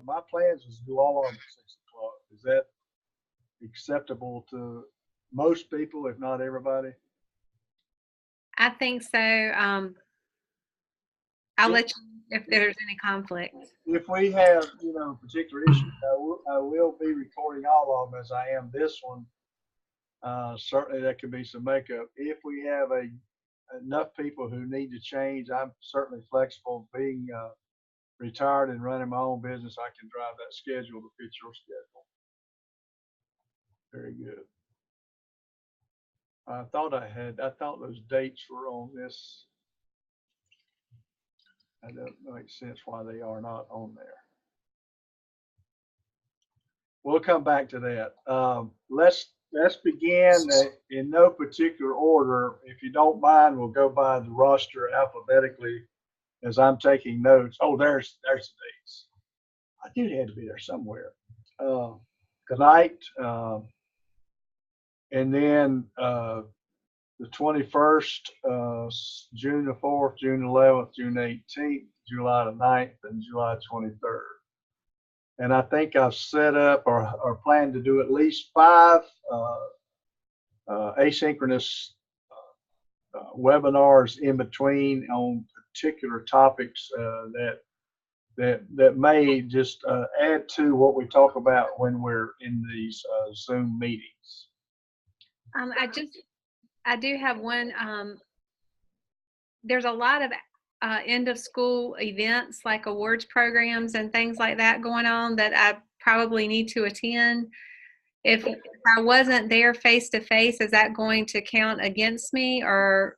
my plans is to do all of them at 6 o'clock. Is that acceptable to most people, if not everybody? I think so. I'll If, let you know if there's any conflict. if we have, particular issues, I will be recording all of them as I am this one. Certainly that could be some makeup. If we have enough people who need to change, I'm certainly flexible. Being retired and running my own business, I can drive that schedule to fit your schedule. Very good. I thought those dates were on this. That doesn't make sense why they are not on there. We'll come back to that. Let's begin in no particular order. If you don't mind, we'll go by the roster alphabetically as I'm taking notes. Oh, there's the dates. I knew it had to be there somewhere. Good night. And then the 21st, June the 4th, June 11th, June 18th, July the 9th, and July 23rd. And I think I've set up or planned to do at least 5 asynchronous webinars in between on particular topics that may just add to what we talk about when we're in these Zoom meetings. I do have one. There's a lot of end of school events like awards programs and things like that going on that I probably need to attend. If I wasn't there face to face, is that going to count against me, or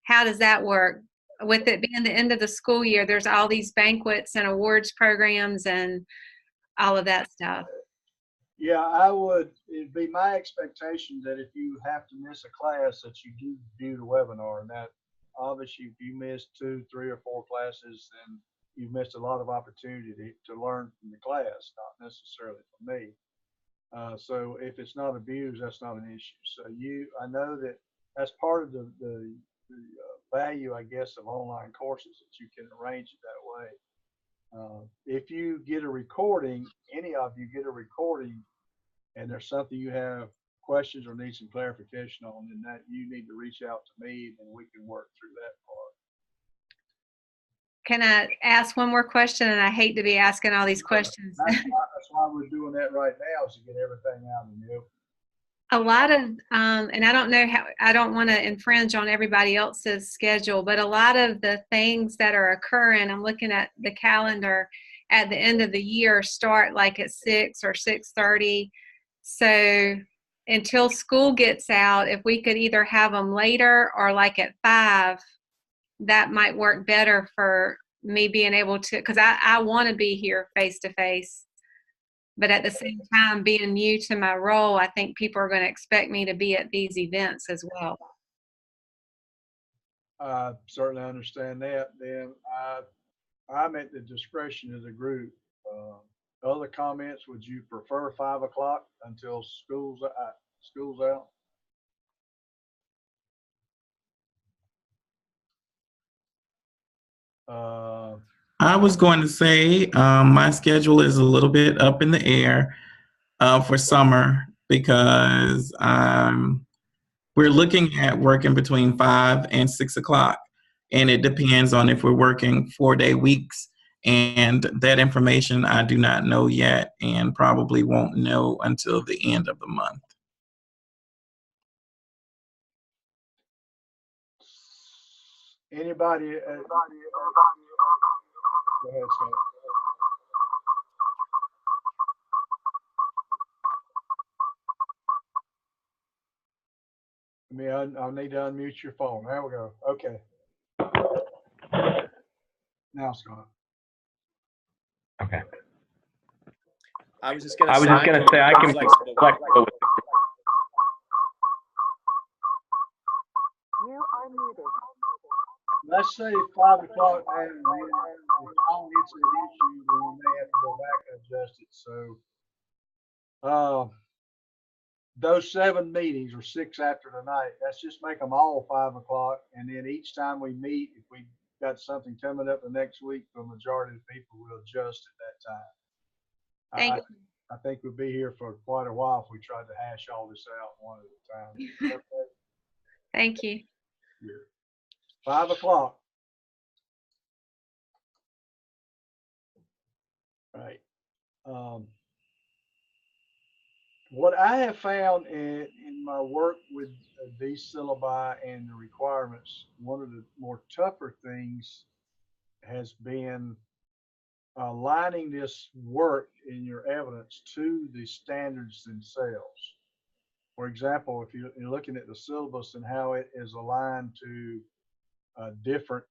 how does that work? With it being the end of the school year, there's all these banquets and awards programs and all of that stuff. Yeah, it'd be my expectation that if you have to miss a class that you do view the webinar, and that obviously if you missed 2, 3, or 4 classes, then you've missed a lot of opportunity to learn from the class, not necessarily from me. So if it's not abused, that's not an issue. So I know that's part of the value, I guess, of online courses, that you can arrange it that way. If you get a recording, any of you get a recording, and there's something you have questions or need some clarification on, then that you need to reach out to me, and we can work through that part. Can I ask one more question? And I hate to be asking all these questions. That's why we're doing that right now, is to get everything out in the open. A lot of, and I don't know how, I don't want to infringe on everybody else's schedule, but a lot of the things that are occurring, I'm looking at the calendar at the end of the year, start like at 6 or 6:30. So until school gets out, if we could either have them later or like at 5, that might work better for me being able to, because I want to be here face to face. But at the same time, being new to my role, I think people are going to expect me to be at these events as well. I certainly understand that. Then I'm at the discretion of the group. Other comments? Would you prefer 5 o'clock until school's out? I was going to say my schedule is a little bit up in the air for summer because we're looking at working between 5 and 6 o'clock. And it depends on if we're working 4-day weeks. And that information I do not know yet, and probably won't know until the end of the month. Anybody? Go ahead, Scott. I'll need to unmute your phone. There we go. Okay. Now, Scott. Okay. I was just gonna say I can be flexible with You are muted. Let's say 5 o'clock, and if Tom gets an issue, then we may have to go back and adjust it. So, those 7 meetings or 6 after tonight, let's just make them all 5 o'clock, and then each time we meet, if we got something coming up the next week, the majority of the people will adjust at that time. Thank I think we'll be here for quite a while if we tried to hash all this out one at a time. Okay. Thank you. Yeah. 5 o'clock. Right. What I have found in my work with these syllabi and the requirements, one of the more tougher things has been aligning this work in your evidence to the standards themselves. For example, if you're looking at the syllabus and how it is aligned to different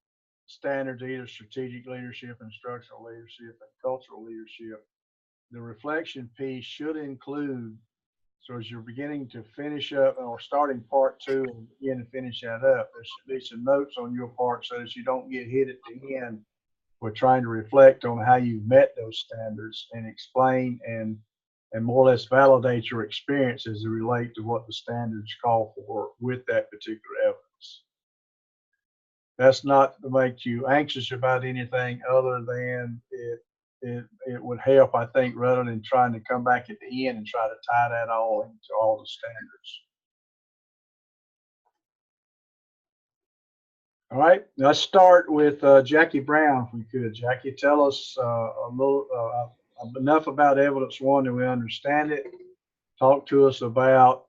standards, either strategic leadership, instructional leadership, and cultural leadership, the reflection piece should include, so as you're beginning to finish up or starting part 2 and begin to finish that up, there should be some notes on your part so that you don't get hit at the end with trying to reflect on how you've met those standards and explain and more or less validate your experience as they relate to what the standards call for with that particular evidence. That's not to make you anxious about anything other than it would help, I think, rather than trying to come back at the end and try to tie that all into all the standards. All right, let's start with Jackie Brown, if we could. Jackie, tell us a little enough about evidence 1 that we understand it. Talk to us about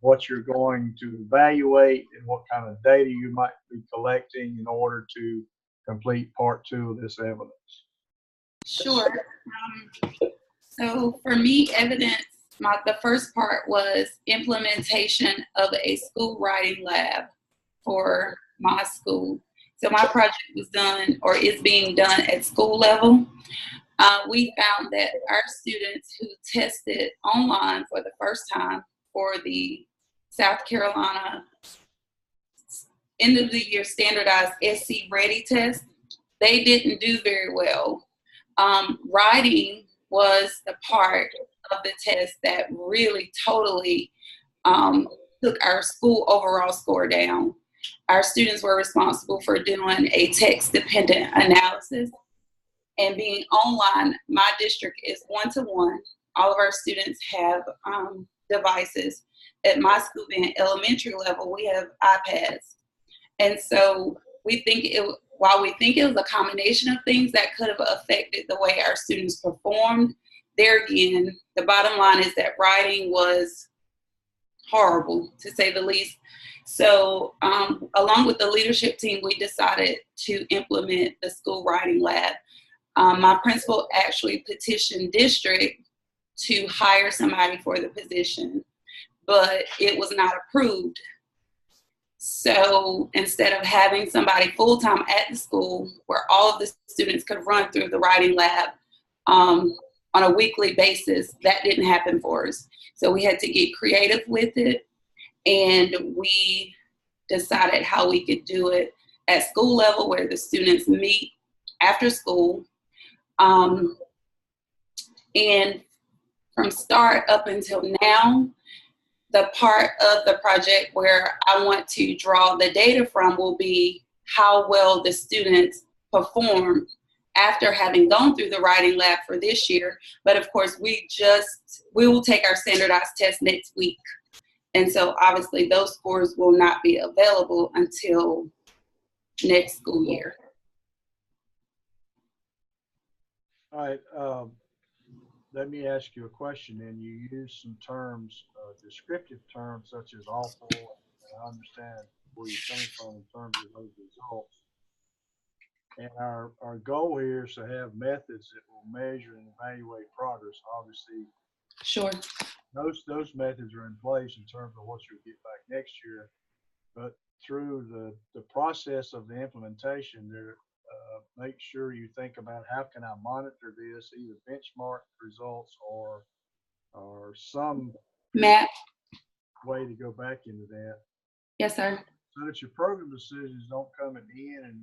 what you're going to evaluate and what kind of data you might be collecting in order to complete part 2 of this evidence. Sure. So for me, evidence, the first part was implementation of a school writing lab for my school. So my project was done or is being done at school level. We found that our students who tested online for the first time for the South Carolina end of the year standardized SC Ready test, they didn't do very well. Writing was the part of the test that really totally took our school overall score down. Our students were responsible for doing a text-dependent analysis. And being online, my district is 1-to-1. All of our students have devices. At my school, being elementary level, we have iPads. And so while we think it was a combination of things that could have affected the way our students performed, there again, the bottom line is that writing was horrible, to say the least. So along with the leadership team, we decided to implement the school writing lab. My principal actually petitioned district to hire somebody for the position, but it was not approved. So instead of having somebody full-time at the school where all of the students could run through the writing lab on a weekly basis, that didn't happen for us. So we had to get creative with it, and we decided how we could do it at school level where the students meet after school. And from start up until now, the part of the project where I want to draw the data from will be how well the students perform after having gone through the writing lab for this year. But of course, we will take our standardized test next week. And so obviously those scores will not be available until next school year. All right, let me ask you a question. And you use some terms, descriptive terms such as awful, and I understand where you're coming from in terms of those results. And our goal here is to have methods that will measure and evaluate progress. Obviously, Sure. those methods are in place in terms of what you'll get back next year. But through the process of the implementation, there make sure you think about how can I monitor this, either benchmark results or some Matt? way to go back into that, Yes, sir. so that your program decisions don't come at the end and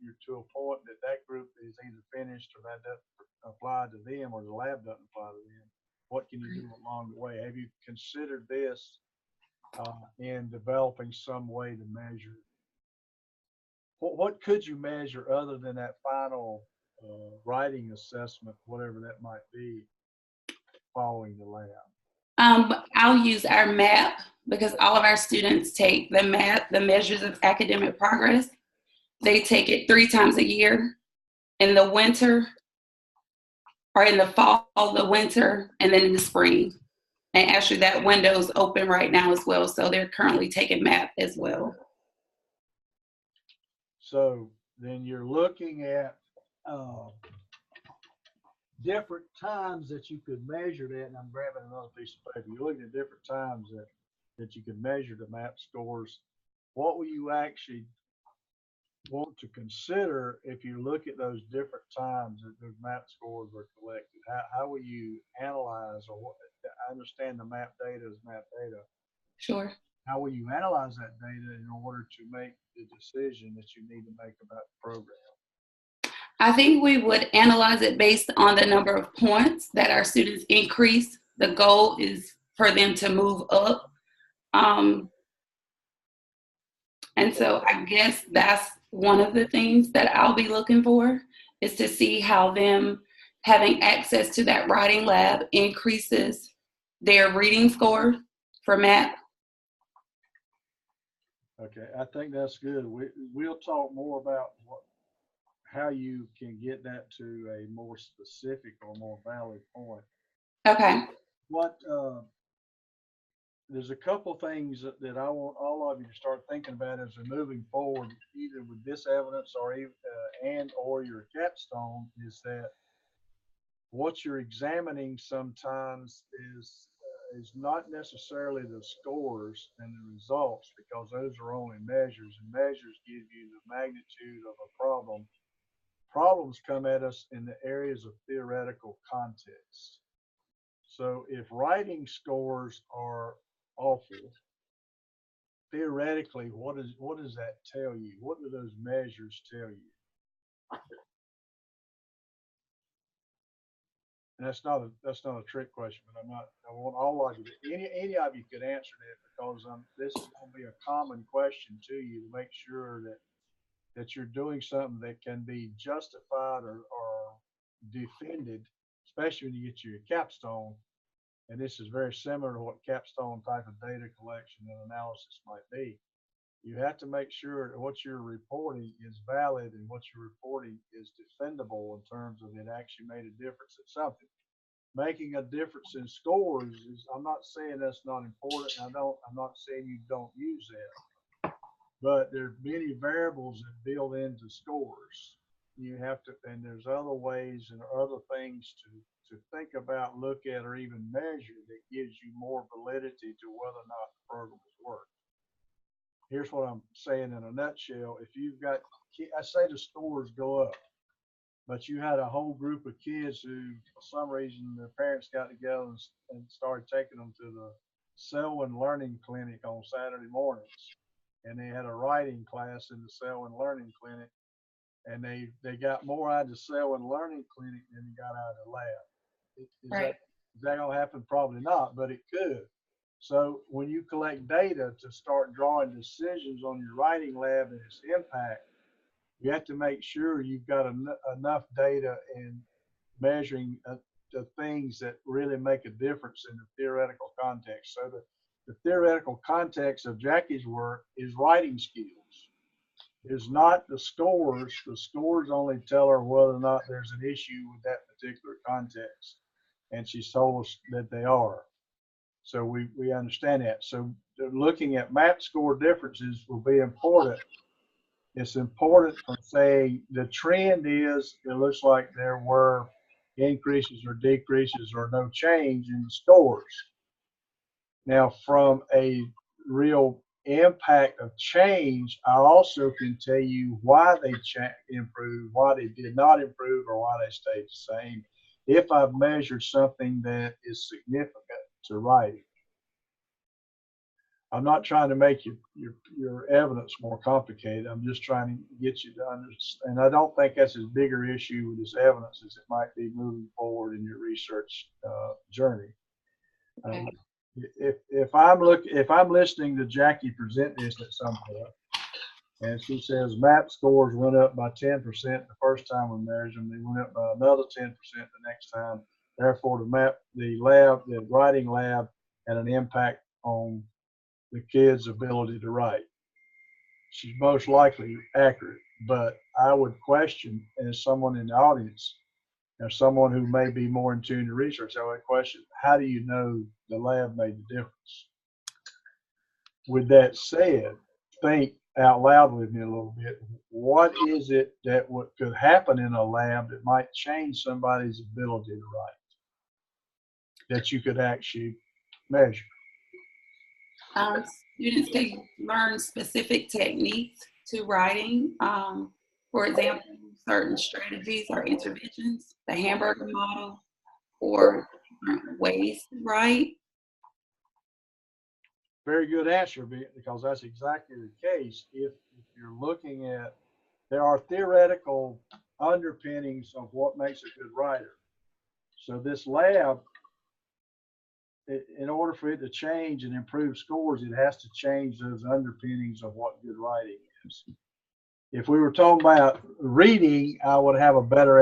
you're to a point that group is either finished or that doesn't apply to them or the lab doesn't apply to them. What can you do along the way? Have you considered this in developing some way to measure what could you measure other than that final writing assessment, whatever that might be, following the lab? I'll use our MAP because all of our students take the MAP, the Measures of Academic Progress. They take it 3 times a year, in the winter, or in the fall, the winter, and then in the spring. And actually that window's open right now as well, so they're currently taking MAP as well. So then you're looking at different times that you could measure that, and I'm grabbing another piece of paper. You're looking at different times that you could measure the MAP scores. What will you actually want to consider if you look at those different times that those MAP scores were collected? How will you analyze, or what? I understand the MAP data is MAP data. Sure. How will you analyze that data in order to make the decision that you need to make about the program? I think we would analyze it based on the number of points that our students increase. The goal is for them to move up. And so I guess that's one of the things that I'll be looking for, is to see how them having access to that writing lab increases their reading score for MAP. Okay, I think that's good. We'll talk more about how you can get that to a more specific or more valid point. Okay. There's a couple things that I want all of you to start thinking about as we're moving forward, either with this evidence or or your capstone, is that what you're examining sometimes is not necessarily the scores and the results, because those are only measures, and measures give you the magnitude of a problem. Problems come at us in the areas of theoretical context. So if writing scores are awful, theoretically, what does that tell you? What do those measures tell you? And that's not a trick question, but I want all of you to, any of you could answer that, because this is going to be a common question to you, to make sure that you're doing something that can be justified or defended, especially when you get to your capstone. And this is very similar to what capstone type of data collection and analysis might be. You have to make sure that what you're reporting is valid and what you're reporting is defendable in terms of it actually made a difference in something. Making a difference in scores is, I'm not saying that's not important. I'm not saying you don't use that, but there's many variables that build into scores. You have to, and there's other ways and other things to think about, look at, or even measure that gives you more validity to whether or not the program has worked. Here's what I'm saying in a nutshell. If you've got, I say the scores go up, but you had a whole group of kids who, for some reason, their parents got together and started taking them to the Selwyn Learning Clinic on Saturday mornings. And they had a writing class in the Selwyn Learning Clinic, and they got more out of the Selwyn Learning Clinic than they got out of the lab. Is that going to happen? Probably not, but it could. So when you collect data to start drawing decisions on your writing lab and its impact, you have to make sure you've got enough data in measuring the things that really make a difference in the theoretical context. So the theoretical context of Jackie's work is writing skills. It's not the scores. The scores only tell her whether or not there's an issue with that particular context. And she's told us that they are. So we understand that. So looking at MAP score differences will be important. It's important for saying the trend is, it looks like there were increases or decreases or no change in the scores. Now, from a real impact of change, I also can tell you why they improved, why they did not improve, or why they stayed the same, if I've measured something that is significant to writing. I'm not trying to make your evidence more complicated. I'm just trying to get you to understand. And I don't think that's as bigger issue with this evidence as it might be moving forward in your research journey. If I'm listening to Jackie present this at some point, And she says MAP scores went up by 10% the first time we measured them. They went up by another 10% the next time. Therefore, the writing lab had an impact on the kids' ability to write. She's most likely accurate, but I would question, as someone in the audience, or someone who may be more in tune to research, I would question, how do you know the lab made the difference? With that said, think out loud with me a little bit. What is it that could happen in a lab that might change somebody's ability to write that you could actually measure? Students can learn specific techniques to writing. For example, certain strategies or interventions, the hamburger model, or different ways to write. Very good answer, because that's exactly the case. If you're looking at, there are theoretical underpinnings of what makes a good writer. So this lab, in order for it to change and improve scores, it has to change those underpinnings of what good writing is. If we were talking about reading, I would have a better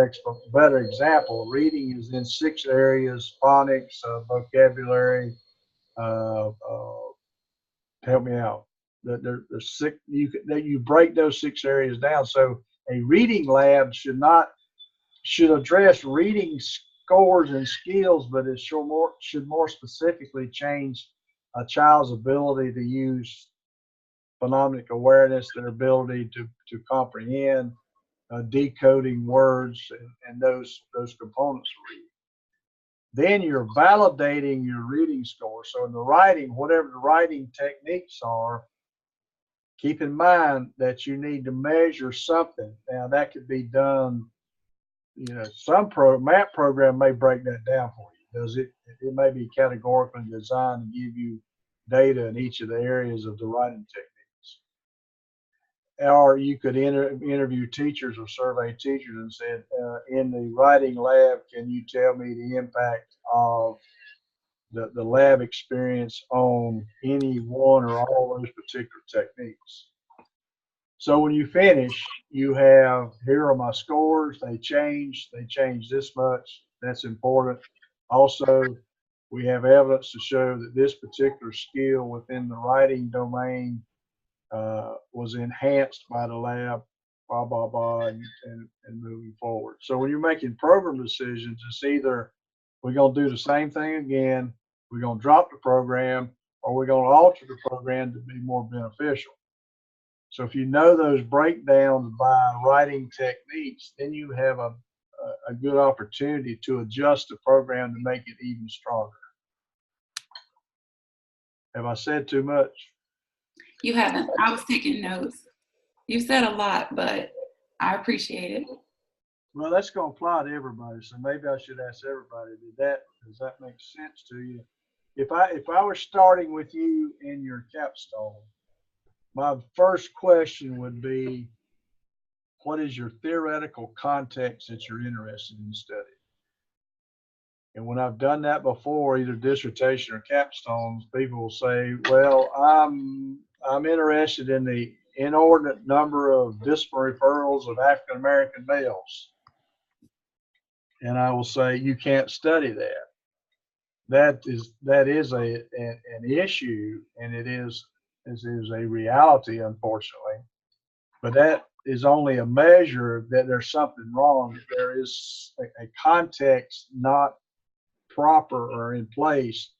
example. Reading is in 6 areas: phonics, vocabulary, help me out. There's 6. You break those 6 areas down. So a reading lab should address reading scores and skills, but it should more specifically change a child's ability to use phonemic awareness, their ability to comprehend, decoding words, and those components of reading. Then you're validating your reading score. So in the writing, whatever the writing techniques are, keep in mind that you need to measure something. Now that could be done, some MAP program may break that down for you. It may be categorically designed to give you data in each of the areas of the writing techniques. Or you could interview teachers or survey teachers and said, in the writing lab, can you tell me the impact of the lab experience on any one or all those particular techniques? So when you finish, you have, here are my scores. They changed this much. That's important. Also, we have evidence to show that this particular skill within the writing domain was enhanced by the lab, blah, blah, blah, and moving forward. So when you're making program decisions, it's either we're going to do the same thing again, we're going to drop the program, or we're going to alter the program to be more beneficial. So if you know those breakdowns by writing techniques, then you have a good opportunity to adjust the program to make it even stronger. Have I said too much? You haven't. I was taking notes. You said a lot, but I appreciate it. Well, that's going to apply to everybody. So maybe I should ask everybody, does that make sense to you? If I were starting with you in your capstone, my first question would be, what is your theoretical context that you're interested in studying? And when I've done that before, either dissertation or capstones, people will say, well, I'm interested in the inordinate number of discipline referrals of African American males. And I will say, you can't study that. That is an issue, and it is a reality, unfortunately. But that is only a measure that there's something wrong. There is a context not proper or in place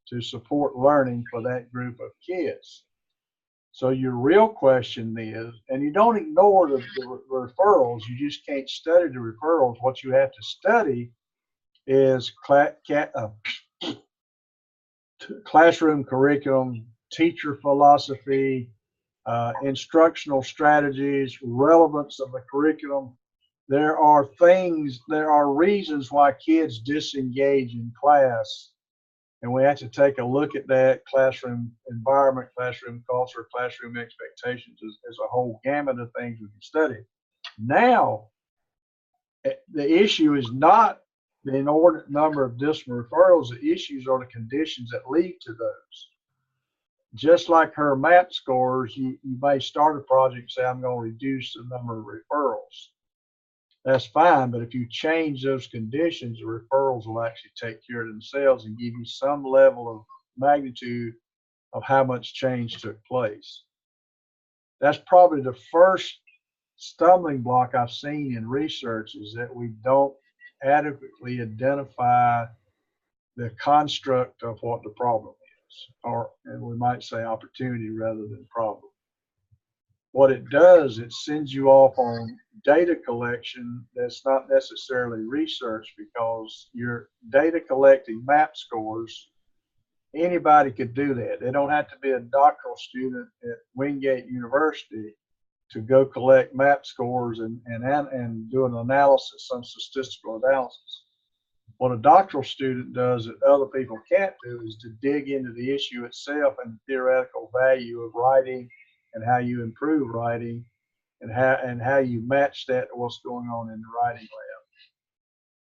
to support learning for that group of kids. So your real question is, and you don't ignore the referrals, you just can't study the referrals. What you have to study is classroom curriculum, teacher philosophy, instructional strategies, relevance of the curriculum. There are reasons why kids disengage in class, and we have to take a look at that: classroom environment, classroom culture, classroom expectations, as a whole gamut of things we can study. Now, the issue is not the inordinate number of discipline referrals. The issues are the conditions that lead to those. just like her MAP scores, you may start a project and say, I'm going to reduce the number of referrals. That's fine, but if you change those conditions, the referrals will actually take care of themselves and give you some level of magnitude of how much change took place. That's probably the first stumbling block I've seen in research, is that we don't adequately identify the construct of what the problem is, and we might say opportunity rather than problem. What it does, it sends you off on data collection that's not necessarily research, because you're data collecting MAP scores. Anybody could do that. They don't have to be a doctoral student at Wingate University to go collect MAP scores and do an analysis, some statistical analysis. What a doctoral student does that other people can't do is to dig into the issue itself and the theoretical value of writing and how you improve writing and how you match that to what's going on in the writing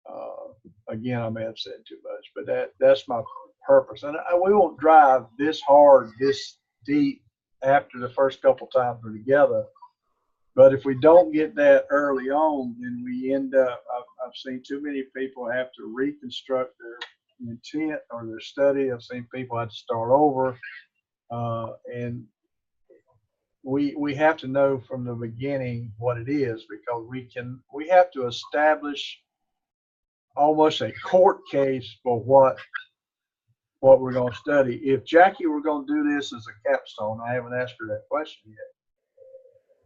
lab. Again, I may have said too much, but that's my purpose. And we won't drive this hard, this deep after the first couple times we're together. But if we don't get that early on, then we end up, I've seen too many people have to reconstruct their intent or their study. I've seen people have to start over. And we have to know from the beginning what it is, because we have to establish almost a court case for what we're going to study. If Jackie were going to do this as a capstone, I haven't asked her that question yet.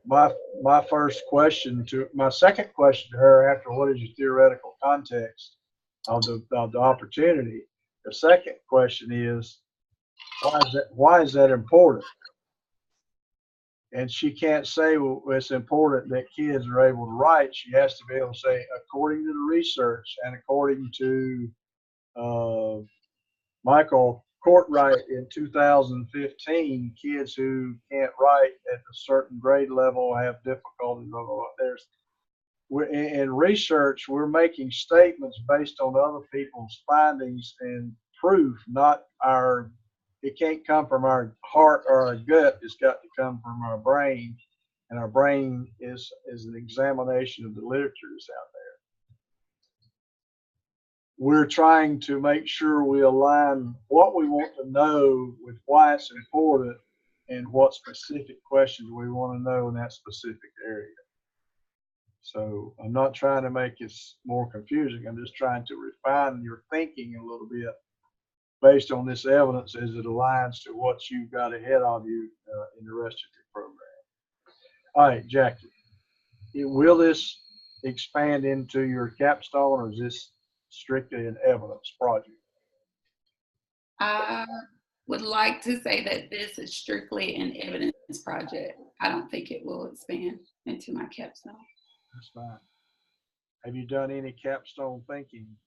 My second question to her after what is your theoretical context of the opportunity, the second question is, why is that important? And she can't say, well, it's important that kids are able to write. She has to be able to say, according to the research and according to Michael Courtwright in 2015, kids who can't write at a certain grade level have difficulties. In research, we're making statements based on other people's findings and proof, not our. It can't come from our heart or our gut. It's got to come from our brain, and our brain is an examination of the literature that's out there. We're trying to make sure we align what we want to know with why it's important and what specific questions we want to know in that specific area. So I'm not trying to make it more confusing. I'm just trying to refine your thinking a little bit based on this evidence as it aligns to what you've got ahead of you in the rest of your program. All right, Jackie, will this expand into your capstone, or is this strictly an evidence project? I would like to say that this is strictly an evidence project. I don't think it will expand into my capstone. That's fine. Have you done any capstone thinking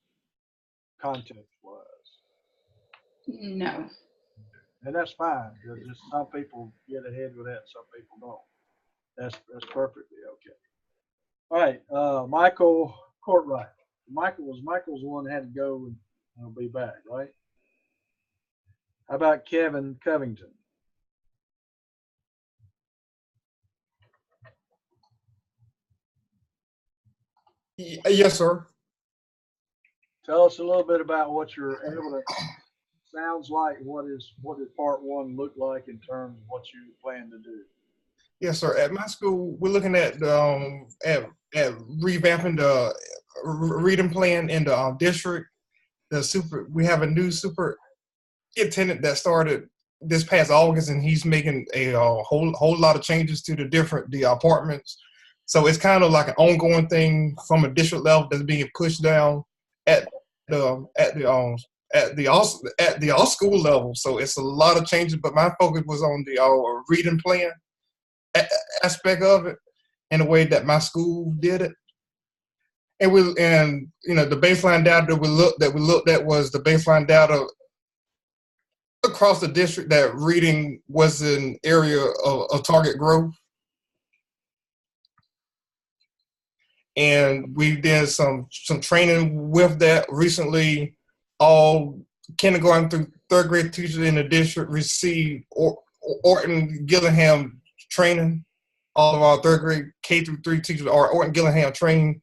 context-wise? No. And that's fine. Just some people get ahead with that, some people don't. That's perfectly okay. All right, Michael Courtwright. Michael's the one that had to go and be back, right? How about Kevin Covington? Yes, sir. Tell us a little bit about what your evidence sounds like. What does part one look like in terms of what you plan to do? Yes, sir. At my school, we're looking at revamping the reading plan in the district. We have a new superintendent that started this past August, and he's making a whole lot of changes to the apartments. So it's kind of like an ongoing thing from a district level that's being pushed down at the all school level. So it's a lot of changes, but my focus was on the reading plan aspect of it, in the way that my school did it. And the baseline data that we looked at was the baseline data across the district that reading was an area of target growth. And we did some training with that recently. All kindergarten through third grade teachers in the district receive Orton Gillingham training. All of our third grade K through 3 teachers are Orton Gillingham training.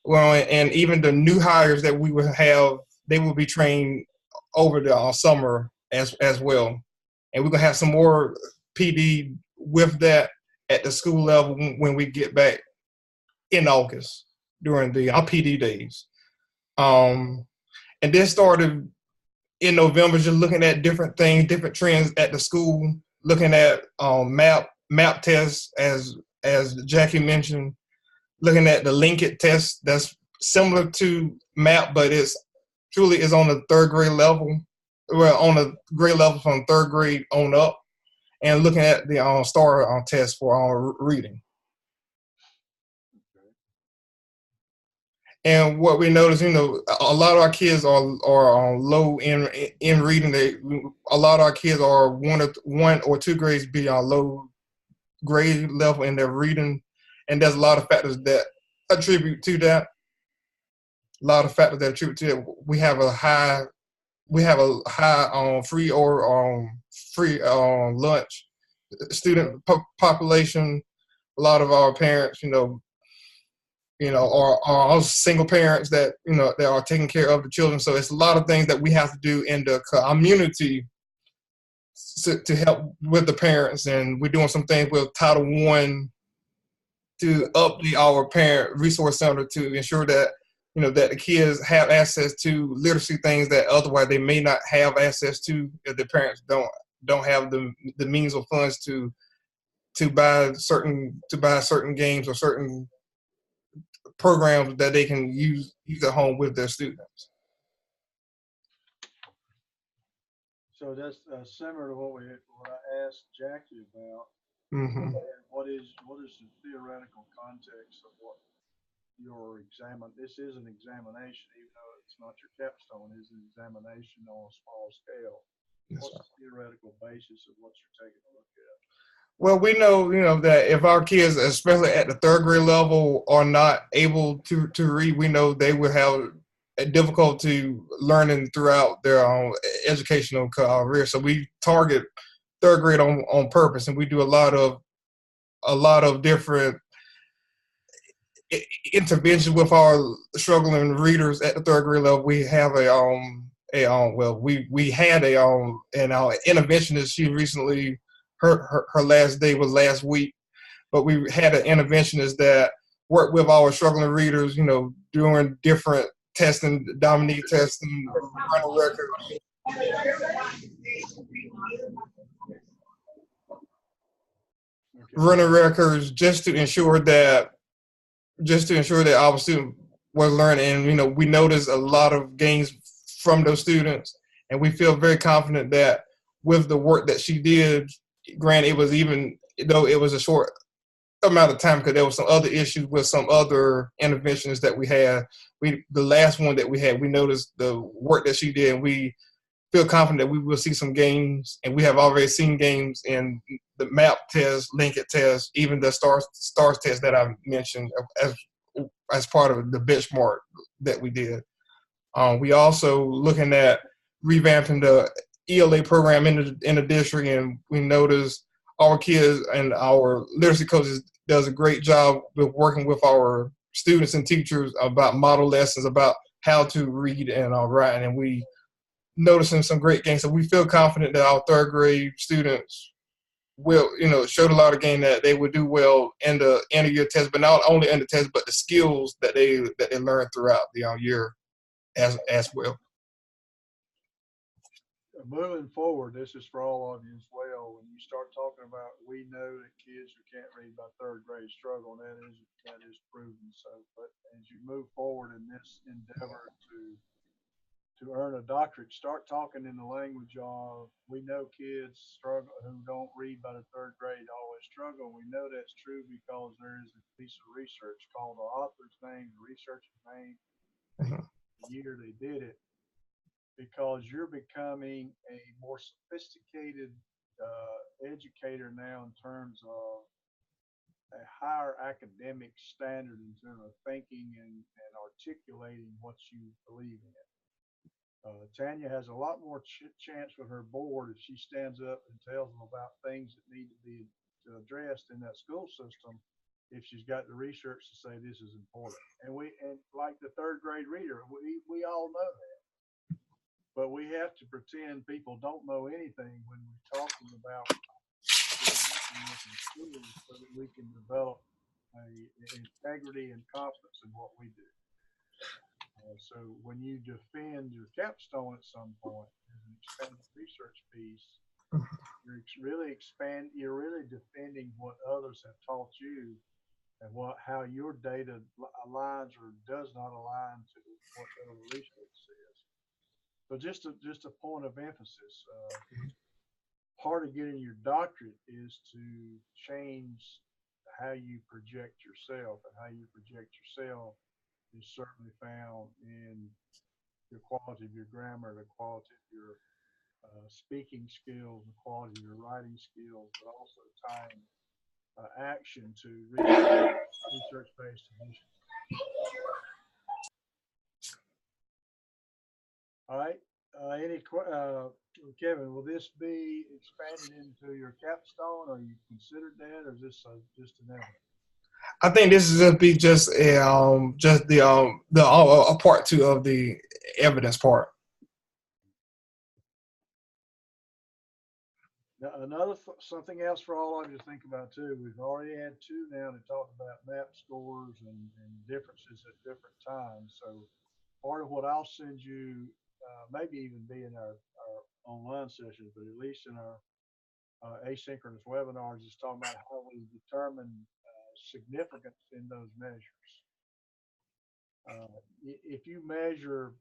Well, and even the new hires that we will have, they will be trained over the summer as well. And we're gonna have some more PD with that at the school level when we get back in August during the PD days. And this started in November, just looking at different things, different trends at the school, looking at map tests as Jackie mentioned, looking at the Linkit test that's similar to MAP, but it's truly is on the third grade level. Well, on the grade level from third grade on up, and looking at the STAR test for reading. And what we notice, a lot of our kids are low in reading. A lot of our kids are one or two grades beyond low grade level in their reading, and there's a lot of factors that attribute to that. A lot of factors that attribute to it. We have a high free or free lunch student population. A lot of our parents, are single parents that that are taking care of the children. So it's a lot of things that we have to do in the community to help with the parents, and we're doing some things with Title I to update our parent resource center to ensure that that the kids have access to literacy things that otherwise they may not have access to if the parents don't have the means or funds to buy certain games or certain programs that they can use at home with their students. So that's similar to what I asked Jackie about. Mm-hmm. What is the theoretical context of what your this is an examination, even though it's not your capstone, it's an examination on a small scale. Yes, what's sir. the theoretical basis of what you're taking a look at? Well, we know, that if our kids, especially at the third grade level, are not able to read, we know they will have a difficulty learning throughout their educational career. So we target third grade on purpose, and we do a lot of different intervention with our struggling readers at the third grade level. We have we had an interventionist. She recently, her last day was last week, but we had an interventionist that worked with our struggling readers, doing different testing, Dominique testing, running records, just to ensure that our student was learning. And we noticed a lot of gains from those students, and we feel very confident that with the work that she did, granted it was, even though it was a short amount of time, because there were some other issues with some other interventions that we had. The last one that we had, we noticed the work that she did, and we feel confident that we will see some gains, and we have already seen gains in the MAP test, Linkit test, even the STARS test that I mentioned as part of the benchmark that we did. We also looking at revamping the ELA program in the district, and we noticed our kids and our literacy coaches does a great job with working with our students and teachers about model lessons, about how to read and write, and we noticing some great gains. So we feel confident that our third grade students will, showed a lot of gain, that they would do well in the end of year test, but not only in the test, but the skills that they learn throughout the year as well. Moving forward, this is for all of you as well. When you start talking about, we know that kids who can't read by third grade struggle, and that is proven. So, but as you move forward in this endeavor to earn a doctorate, start talking in the language of, we know kids struggle who don't read by the third grade always struggle. We know that's true because there is a piece of research called the author's name, the researcher's name, the year they did it, because you're becoming a more sophisticated educator now in terms of a higher academic standard in terms of thinking and articulating what you believe in. Tanya has a lot more chance with her board if she stands up and tells them about things that need to be addressed in that school system. If she's got the research to say this is important, and like the third grade reader, we all know that, but we have to pretend people don't know anything when we're talking about schools so that we can develop integrity and confidence in what we do. So when you defend your capstone at some point as an expanded research piece, you're really defending what others have taught you and how your data aligns or does not align to what other research says. So just a point of emphasis. Part of getting your doctorate is to change how you project yourself, and how you project yourself is certainly found in the quality of your grammar, the quality of your speaking skills, the quality of your writing skills, but also tying action to research-based initiatives. All right. Kevin, will this be expanded into your capstone, or you considered that, or is this just an element? I think this is be just a part two of the evidence part. Now, something else for all of you to think about too. We've already had two now that talked about MAP scores and differences at different times. So part of what I'll send you, maybe even be in our online sessions, but at least in our asynchronous webinars, is talking about how we determine significance in those measures. If you measure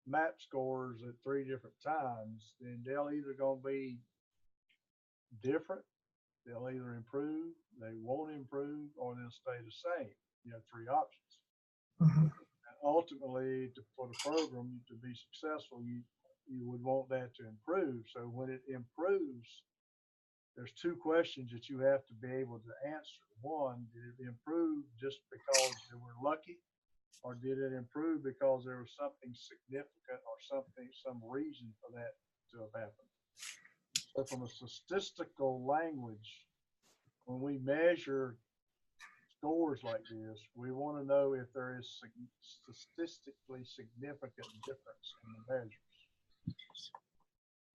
MAP scores at 3 different times, then they'll either going to be different, they'll either improve, they won't improve, or they'll stay the same. You have 3 options. And ultimately, for the program to be successful, you would want that to improve. So when it improves, there's 2 questions that you have to be able to answer. One, did it improve just because they were lucky, or did it improve because there was something significant or some reason for that to have happened? So from a statistical language, when we measure scores like this, we want to know if there is statistically significant difference in the measures,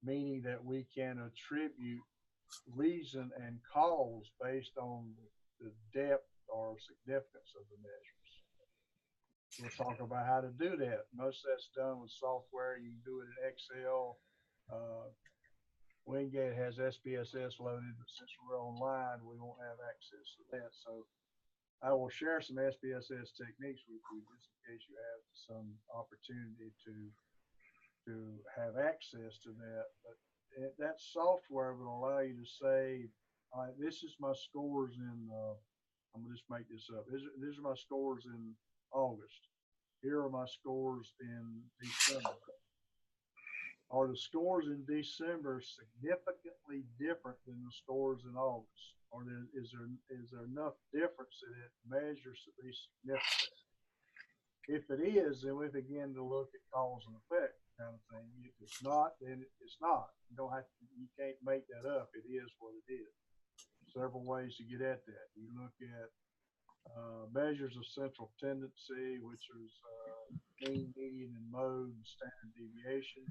meaning that we can attribute reason and cause based on the depth or significance of the measures. We'll talk about how to do that. Most of that's done with software. You can do it in Excel. Wingate has SPSS loaded, but since we're online, we won't have access to that. So I will share some SPSS techniques with you just in case you have some opportunity to have access to that. But that software will allow you to say, all right, this is my scores in, I'm going to just make this up. These are my scores in August. Here are my scores in December. Are the scores in December significantly different than the scores in August? Or is there enough difference that it measures to be significant? If it is, then we begin to look at cause and effect kind of thing. If it's not, then it's not. You can't make that up. It is what it is. Several ways to get at that. You look at measures of central tendency, which is mean, median, and mode, and standard deviation.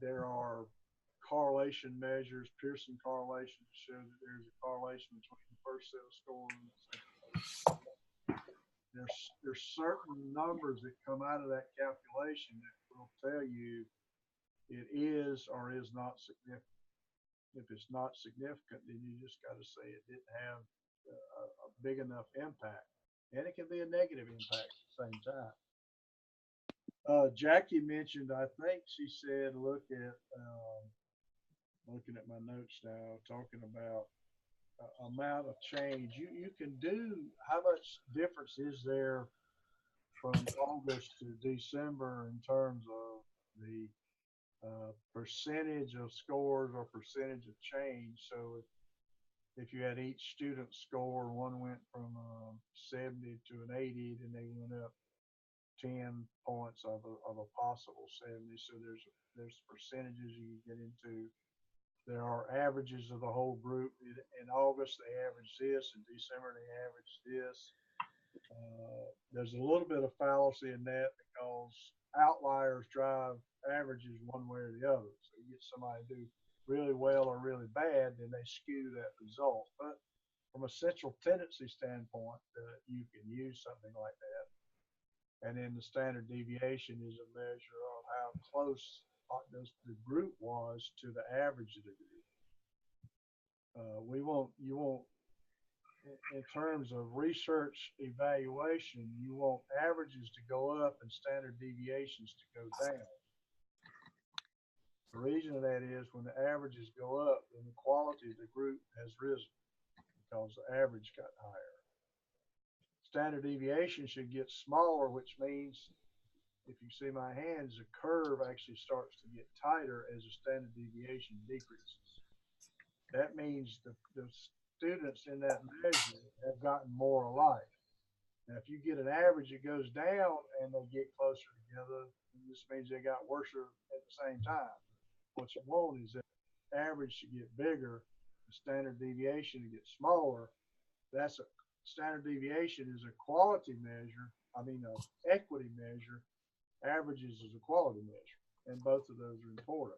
There are correlation measures, Pearson correlation, to show that there's a correlation between the first set of scores and the second set of scores. There's certain numbers that come out of that calculation that will tell you it is or is not significant. If it's not significant, then you just got to say it didn't have a big enough impact. And it can be a negative impact at the same time. Jackie mentioned, I think she said, looking at my notes now, talking about amount of change. You can do, how much difference is there from August to December in terms of the percentage of scores or percentage of change? So if you had each student score, one went from 70 to an 80, then they went up 10 points of a possible 70. So there's percentages you can get into. There are averages of the whole group. In August, they average this. In December, they average this. There's a little bit of fallacy in that because outliers drive averages one way or the other. So you get somebody to do really well or really bad, then they skew that result. But from a central tendency standpoint, you can use something like that. And then the standard deviation is a measure of how close the group was to the average of the group. You won't, in terms of research evaluation, you want averages to go up and standard deviations to go down. The reason of that is when the averages go up, then the quality of the group has risen because the average got higher. Standard deviation should get smaller, which means if you see my hands, the curve actually starts to get tighter as the standard deviation decreases. That means the students in that measure have gotten more alike. Now, if you get an average that goes down and they get closer together, this means they got worse at the same time. What you want is that average to get bigger, the standard deviation to get smaller. That's a standard deviation is a quality measure. I mean, an equity measure. Averages is a quality measure, and both of those are important.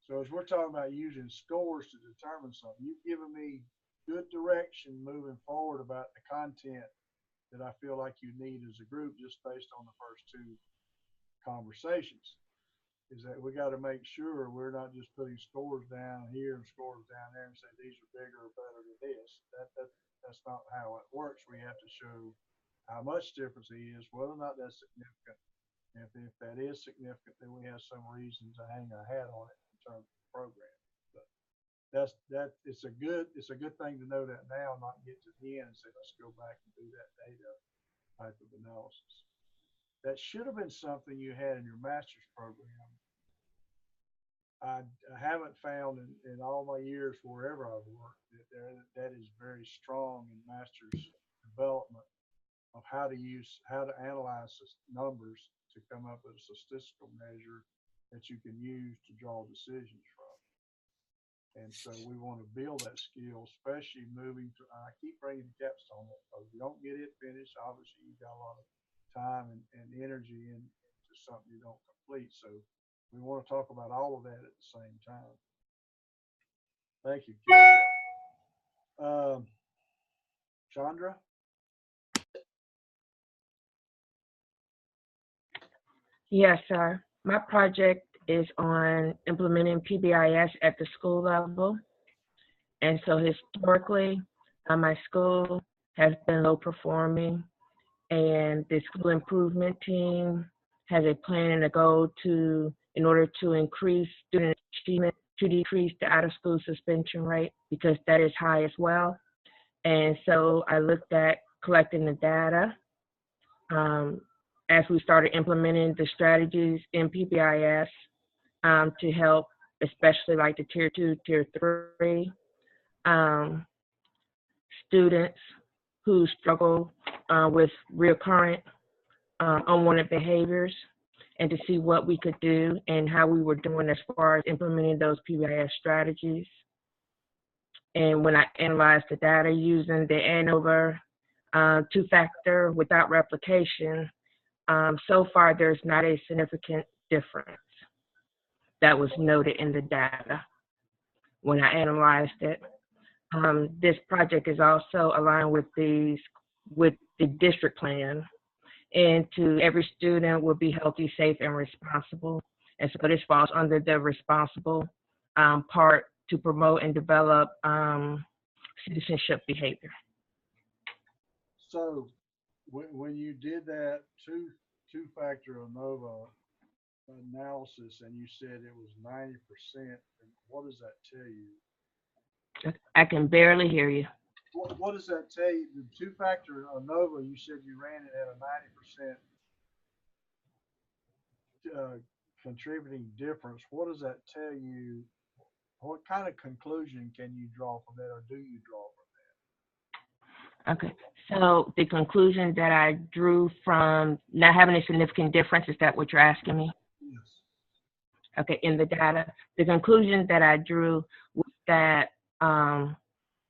So as we're talking about using scores to determine something, you've given me good direction moving forward about the content that I feel like you need as a group just based on the first two conversations. Is that we got to make sure we're not just putting scores down here and scores down there and say these are bigger or better than this. That's not how it works. We have to show how much difference it is, whether or not that's significant. If that is significant, then we have some reason to hang our hat on it in terms of the program. But it's a good thing to know that now, not get to the end and say, let's go back and do that data type of analysis. That should have been something you had in your master's program. I haven't found in all my years wherever I've worked that is very strong in master's development of how to analyze numbers to come up with a statistical measure that you can use to draw decisions from. And so we want to build that skill, especially moving to, I keep bringing the capstone up, because if you don't get it finished, obviously you've got a lot of time and energy into something you don't complete. So we want to talk about all of that at the same time. Thank you, Kevin. Chandra? Yes, sir. My project is on implementing PBIS at the school level. And so historically, my school has been low performing, and the school improvement team has a plan and a goal in order to increase student achievement, to decrease the out-of-school suspension rate, because that is high as well. And so I looked at collecting the data as we started implementing the strategies in PBIS to help, especially like the tier 2, tier 3 students who struggle with recurrent unwanted behaviors, and to see what we could do and how we were doing as far as implementing those PBIS strategies. And when I analyzed the data using the ANOVA two-factor without replication, so far there's not a significant difference that was noted in the data when I analyzed it. This project is also aligned with the district plan, and to every student will be healthy, safe, and responsible. And so this falls under the responsible part to promote and develop citizenship behavior. So when you did that two-factor ANOVA analysis and you said it was 90%, what does that tell you? I can barely hear you. What does that tell you? The two-factor ANOVA, you said you ran it at a 90% contributing difference. What does that tell you? What kind of conclusion can you draw from that, or do you draw Okay. So the conclusion that I drew from not having a significant difference, is that what you're asking me? Yes. Okay, in the data, the conclusion that I drew was that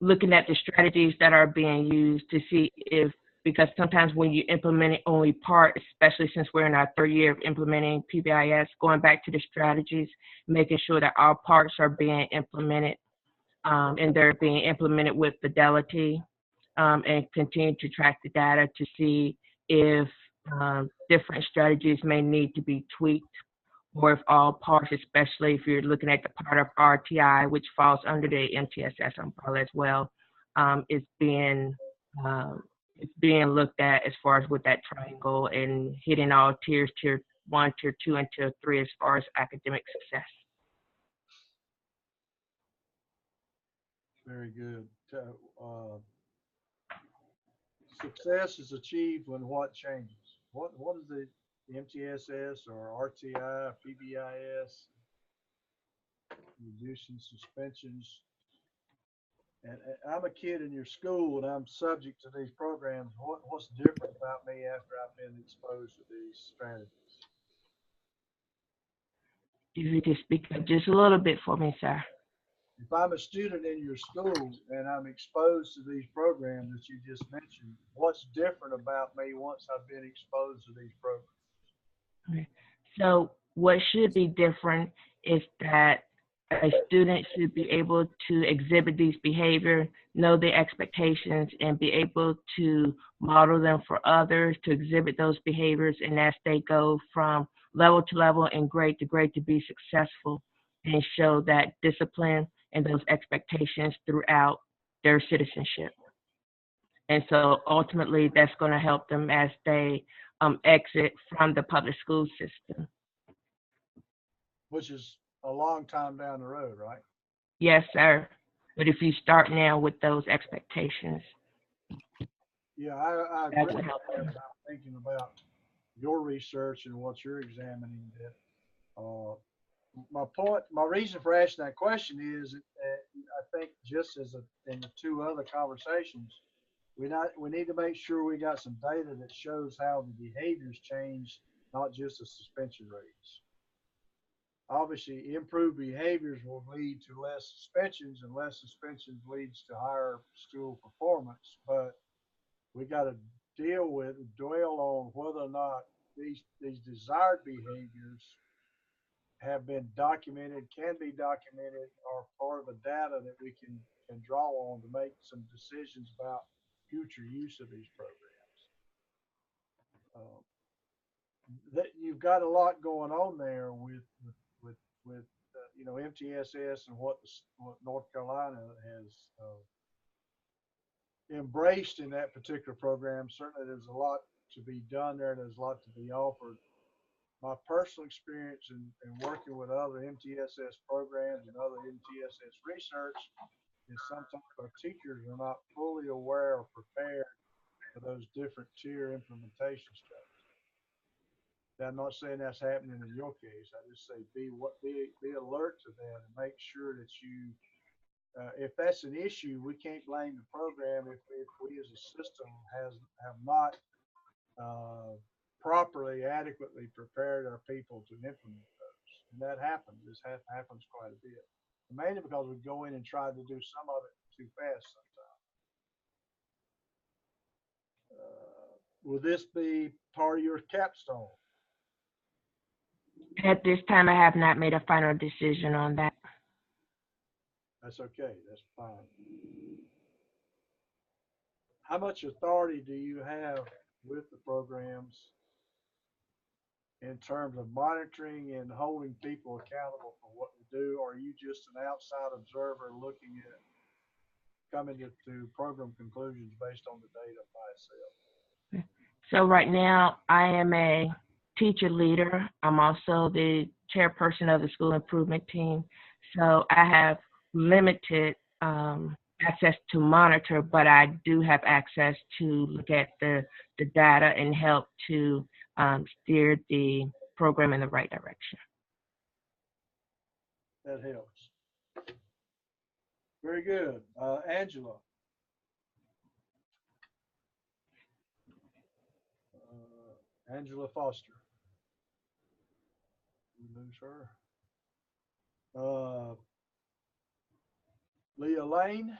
looking at the strategies that are being used to see if, because sometimes when you implement it only part, especially since we're in our third year of implementing PBIS, going back to the strategies, making sure that all parts are being implemented and they're being implemented with fidelity, and continue to track the data to see if different strategies may need to be tweaked, or if all parts, especially if you're looking at the part of RTI, which falls under the MTSS umbrella as well, is being looked at as far as with that triangle and hitting all tiers, tier 1, tier 2, and tier 3 as far as academic success. Very good. Success is achieved when what changes? What is the MTSS or RTI, PBIS, reducing suspensions? And I'm a kid in your school and I'm subject to these programs. What's different about me after I've been exposed to these strategies? If you could speak up just a little bit for me, sir. If I'm a student in your school and I'm exposed to these programs that you just mentioned, what's different about me once I've been exposed to these programs? Okay. So what should be different is that a student should be able to exhibit these behaviors, know the expectations, and be able to model them for others to exhibit those behaviors, and as they go from level to level and grade to grade to be successful and show that discipline and those expectations throughout their citizenship. And so ultimately that's going to help them as they exit from the public school system. Which is a long time down the road, right? Yes, sir. But if you start now with those expectations, Yeah, I that agree. will help them. I'm thinking about your research and what you're examining. That my reason for asking that question is, I think just as in the two other conversations, we need to make sure we got some data that shows how the behaviors change, not just the suspension rates. Obviously, improved behaviors will lead to less suspensions, and less suspensions leads to higher school performance. But we got to dwell on whether or not these desired behaviors have been documented, can be documented, are part of the data that we can draw on to make some decisions about future use of these programs. That you've got a lot going on there with MTSS and what North Carolina has embraced in that particular program. Certainly, there's a lot to be done there. There's a lot to be offered. My personal experience in working with other MTSS programs and other MTSS research is sometimes our teachers are not fully aware or prepared for those different tier implementation strategies. Now, I'm not saying that's happening in your case. I just say be alert to that and make sure that you, if that's an issue, we can't blame the program if we as a system have not properly, adequately prepared our people to implement those. And that happens. This happens quite a bit. Mainly because we go in and try to do some of it too fast sometimes. Will this be part of your capstone? At this time, I have not made a final decision on that. That's okay. That's fine. How much authority do you have with the programs in terms of monitoring and holding people accountable for what to do? Or are you just an outside observer looking at coming to program conclusions based on the data by itself? So right now, I am a teacher leader. I'm also the chairperson of the school improvement team. So I have limited access to monitor, but I do have access to look at the data and help to steer the program in the right direction. That helps. Very good. Angela. Angela Foster. We lose her. Leah Lane.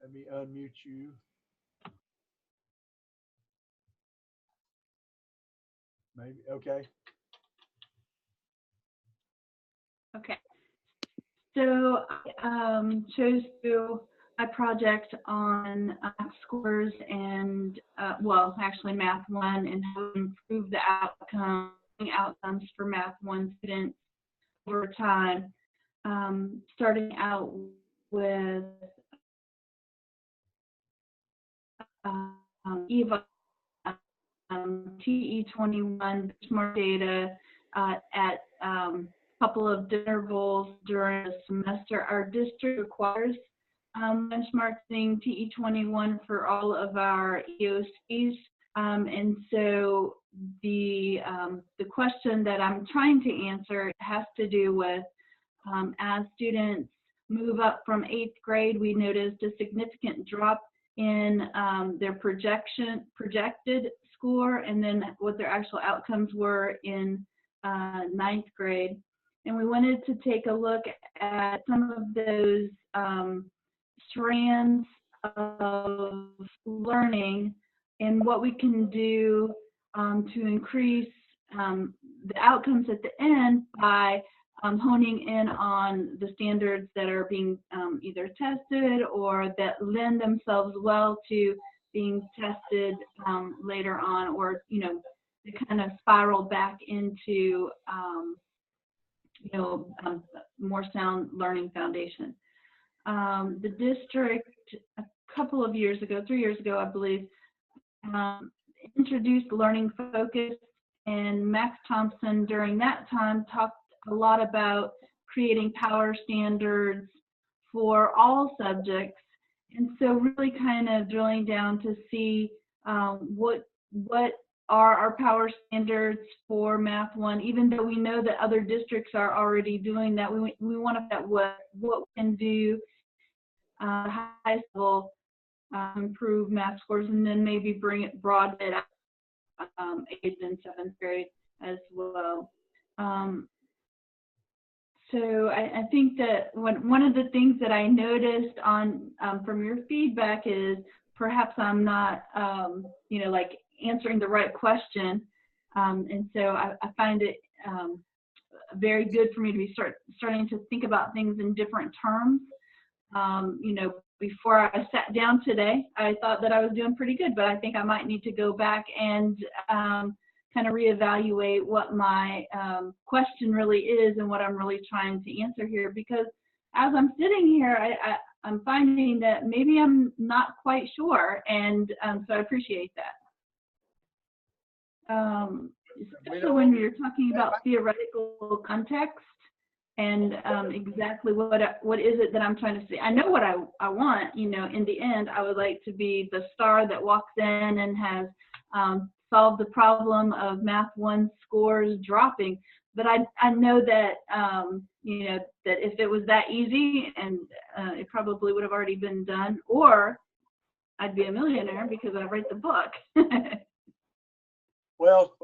Let me unmute you. Maybe, okay. Okay. So I chose to do a project on scores and, well, actually Math 1 and how to improve the outcomes for Math 1 students over time. Starting out with EVA, TE21 benchmark data at couple of intervals during the semester. Our district requires benchmarking TE21 for all of our EOCs. And so the question that I'm trying to answer has to do with as students move up from 8th grade, we noticed a significant drop in their projected score and then what their actual outcomes were in 9th grade. And we wanted to take a look at some of those strands of learning and what we can do to increase the outcomes at the end by honing in on the standards that are being either tested or that lend themselves well to being tested later on, or, you know, to kind of spiral back into more sound learning foundation. The district a couple of years ago, 3 years ago, I believe, introduced Learning Focus, and Max Thompson during that time talked a lot about creating power standards for all subjects. And so really kind of drilling down to see what are our power standards for Math 1, even though we know that other districts are already doing that. We want to look at what we can do high school, improve math scores, and then maybe broaden it out 8th and 7th grade as well. So I think that one of the things that I noticed on from your feedback is perhaps I'm not, like answering the right question. And so I find it very good for me to be starting to think about things in different terms. Before I sat down today, I thought that I was doing pretty good, but I think I might need to go back and kind of reevaluate what my question really is and what I'm really trying to answer here, because as I'm sitting here, I'm finding that maybe I'm not quite sure, and so I appreciate that. Especially when you're talking about theoretical context and exactly what is it that I'm trying to say. I know what I want, in the end. I would like to be the star that walks in and has solved the problem of Math 1 scores dropping. But I know that, that if it was that easy, and it probably would have already been done, or I'd be a millionaire because I write the book. Well,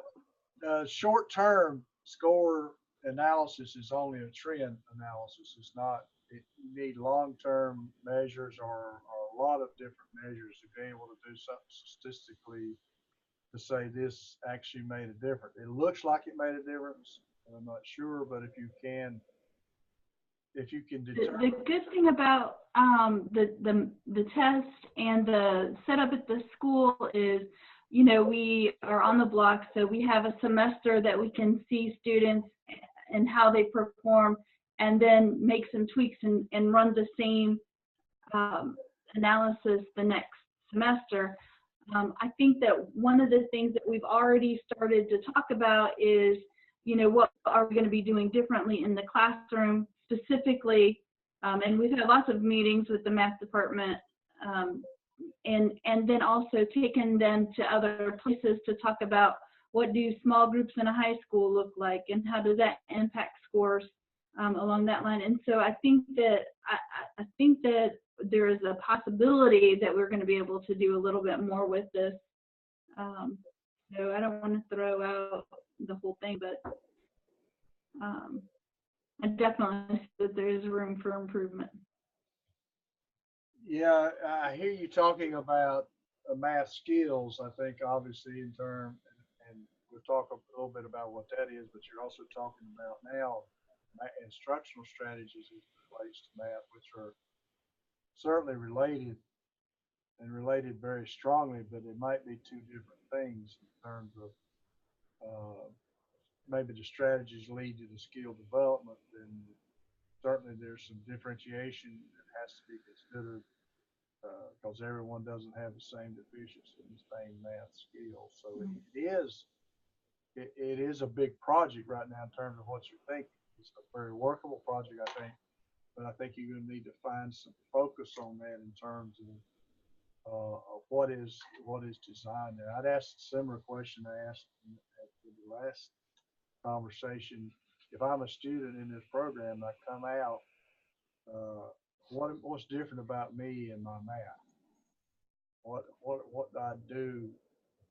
short-term score analysis is only a trend analysis. It's not, you need long-term measures or a lot of different measures to be able to do something statistically to say this actually made a difference. It looks like it made a difference. I'm not sure, but if you can determine. The good thing about the test and the setup at the school is, we are on the block, so we have a semester that we can see students and how they perform, and then make some tweaks and run the same analysis the next semester. I think that one of the things that we've already started to talk about is, what are we going to be doing differently in the classroom specifically, and we've had lots of meetings with the math department, and then also taking them to other places to talk about what do small groups in a high school look like, and how does that impact scores along that line. And so I think that there is a possibility that we're going to be able to do a little bit more with this. So I don't want to throw out the whole thing, but I definitely see that there is room for improvement. Yeah, I hear you talking about math skills. I think obviously in term, and we'll talk a little bit about what that is, but you're also talking about now instructional strategies as it relates to math, which are certainly related and related very strongly, but it might be two different things in terms of maybe the strategies lead to the skill development, then certainly there's some differentiation that has to be considered because everyone doesn't have the same deficiency in the same math skills. So it is a big project right now in terms of what you're thinking. It's a very workable project, I think, but I think you're going to need to find some focus on that in terms of what is designed there. I'd ask a similar question I asked at the last conversation. If I'm a student in this program, I come out, what's different about me and my math? What do I do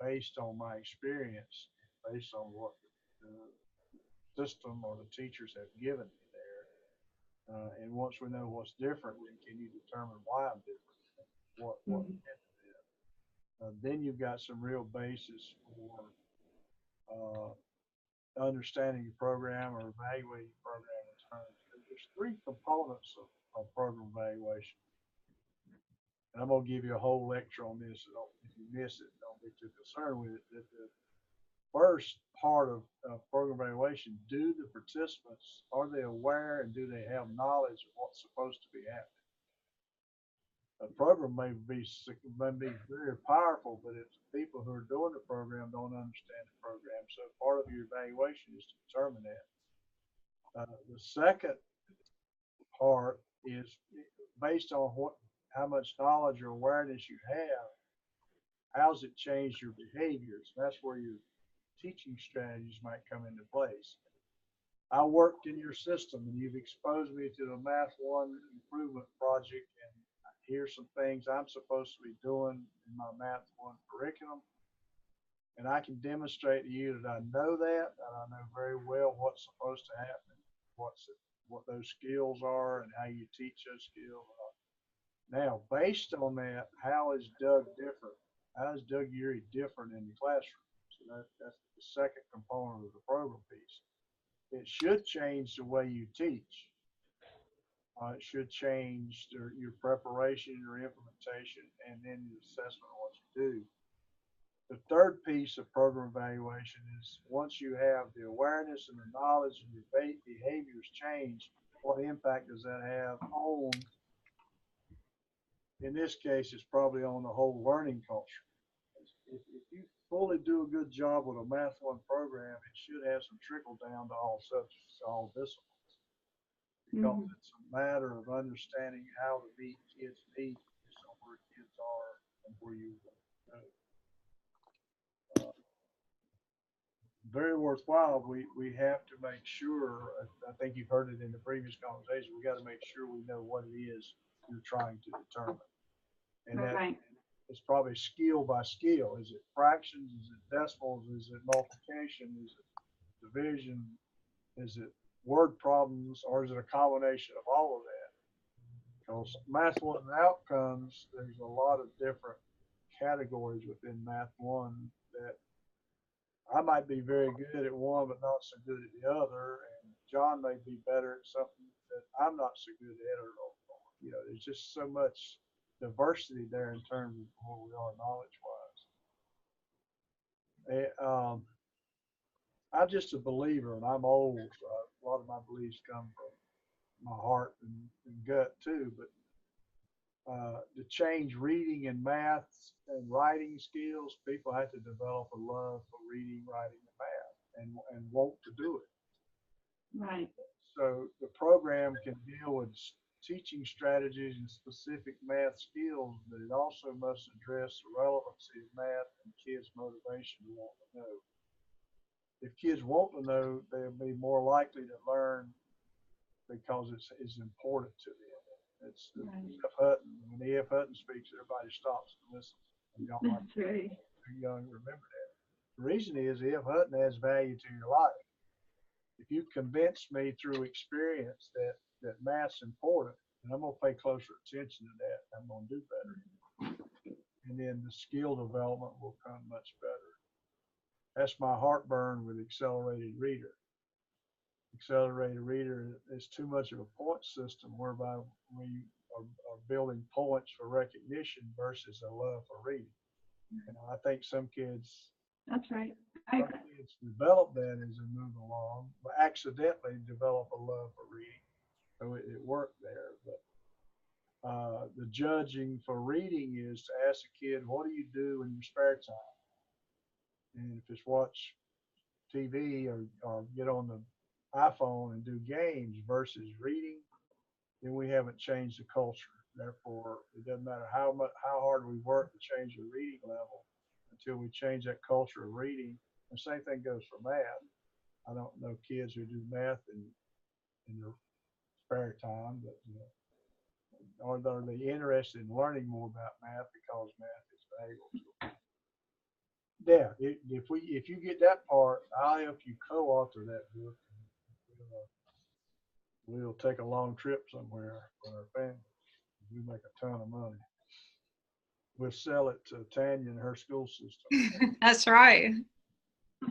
based on my experience, based on what the system or the teachers have given me there? And once we know what's different, then can you determine why I'm different? What then you've got some real basis for understanding your program or evaluating your program in terms. There's three components of program evaluation. And I'm going to give you a whole lecture on this. So if you miss it, don't be too concerned with it. The first part of program evaluation, do the participants, are they aware and do they have knowledge of what's supposed to be happening? A program may be very powerful, but if the people who are doing the program don't understand the program, so part of your evaluation is to determine that. The second part is based on how much knowledge or awareness you have, how's it changed your behaviors? That's where your teaching strategies might come into place. I worked in your system and you've exposed me to the Math One improvement project, and here's some things I'm supposed to be doing in my Math One curriculum. And I can demonstrate to you that I know that, and I know very well what's supposed to happen, what those skills are and how you teach those skills. Now, based on that, how is Doug different? How is Doug Urey different in the classroom? So that's the second component of the program piece. It should change the way you teach. It should change your preparation, your implementation, and then your assessment of what you do. The third piece of program evaluation is once you have the awareness and the knowledge and your behaviors change, what impact does that have on, in this case, it's probably on the whole learning culture. If you fully do a good job with a Math One program, it should have some trickle down to all subjects, all disciplines. Because it's a matter of understanding how to meet kids' needs based on where kids are and where you go. Very worthwhile. We have to make sure, I think you've heard it in the previous conversation, we got to make sure we know what it is you're trying to determine. And that it's probably skill by skill. Is it fractions? Is it decimals? Is it multiplication? Is it division? Is it word problems? Or is it a combination of all of that? Because Math One outcomes, there's a lot of different categories within Math One that I might be very good at one, but not so good at the other. And John may be better at something that I'm not so good at, or there's just so much diversity there in terms of where we are knowledge-wise. I'm just a believer, and I'm old, so a lot of my beliefs come from my heart and gut too. But to change reading and math and writing skills, people have to develop a love for reading, writing, and math, and want to do it. Right. So the program can deal with teaching strategies and specific math skills, but it also must address the relevancy of math and kids' motivation to want to know. If kids want to know, they'll be more likely to learn because it's important to them. It's E.F. Hutton. When E.F. Hutton speaks, everybody stops to listen. You don't like That's right. too young to remember that. The reason is E.F. Hutton adds value to your life. If you convince me through experience that math's important, and I'm gonna pay closer attention to that, I'm gonna do better. And then the skill development will come much better. That's my heartburn with accelerated reader. Accelerated reader is too much of a point system whereby we are building points for recognition versus a love for reading. And I think some kids, That's right. some kids develop that as they move along, but accidentally develop a love for reading. So it worked there. But the judging for reading is to ask a kid, what do you do in your spare time? And if it's watch TV or get on the iPhone and do games versus reading, then we haven't changed the culture. Therefore, it doesn't matter how hard we work to change the reading level until we change that culture of reading. The same thing goes for math. I don't know kids who do math in their spare time, but are they interested in learning more about math because math is valuable? Yeah, if you get that part, I'll help you co-author that book. We'll take a long trip somewhere with our family. We make a ton of money. We'll sell it to Tanya and her school system. That's right.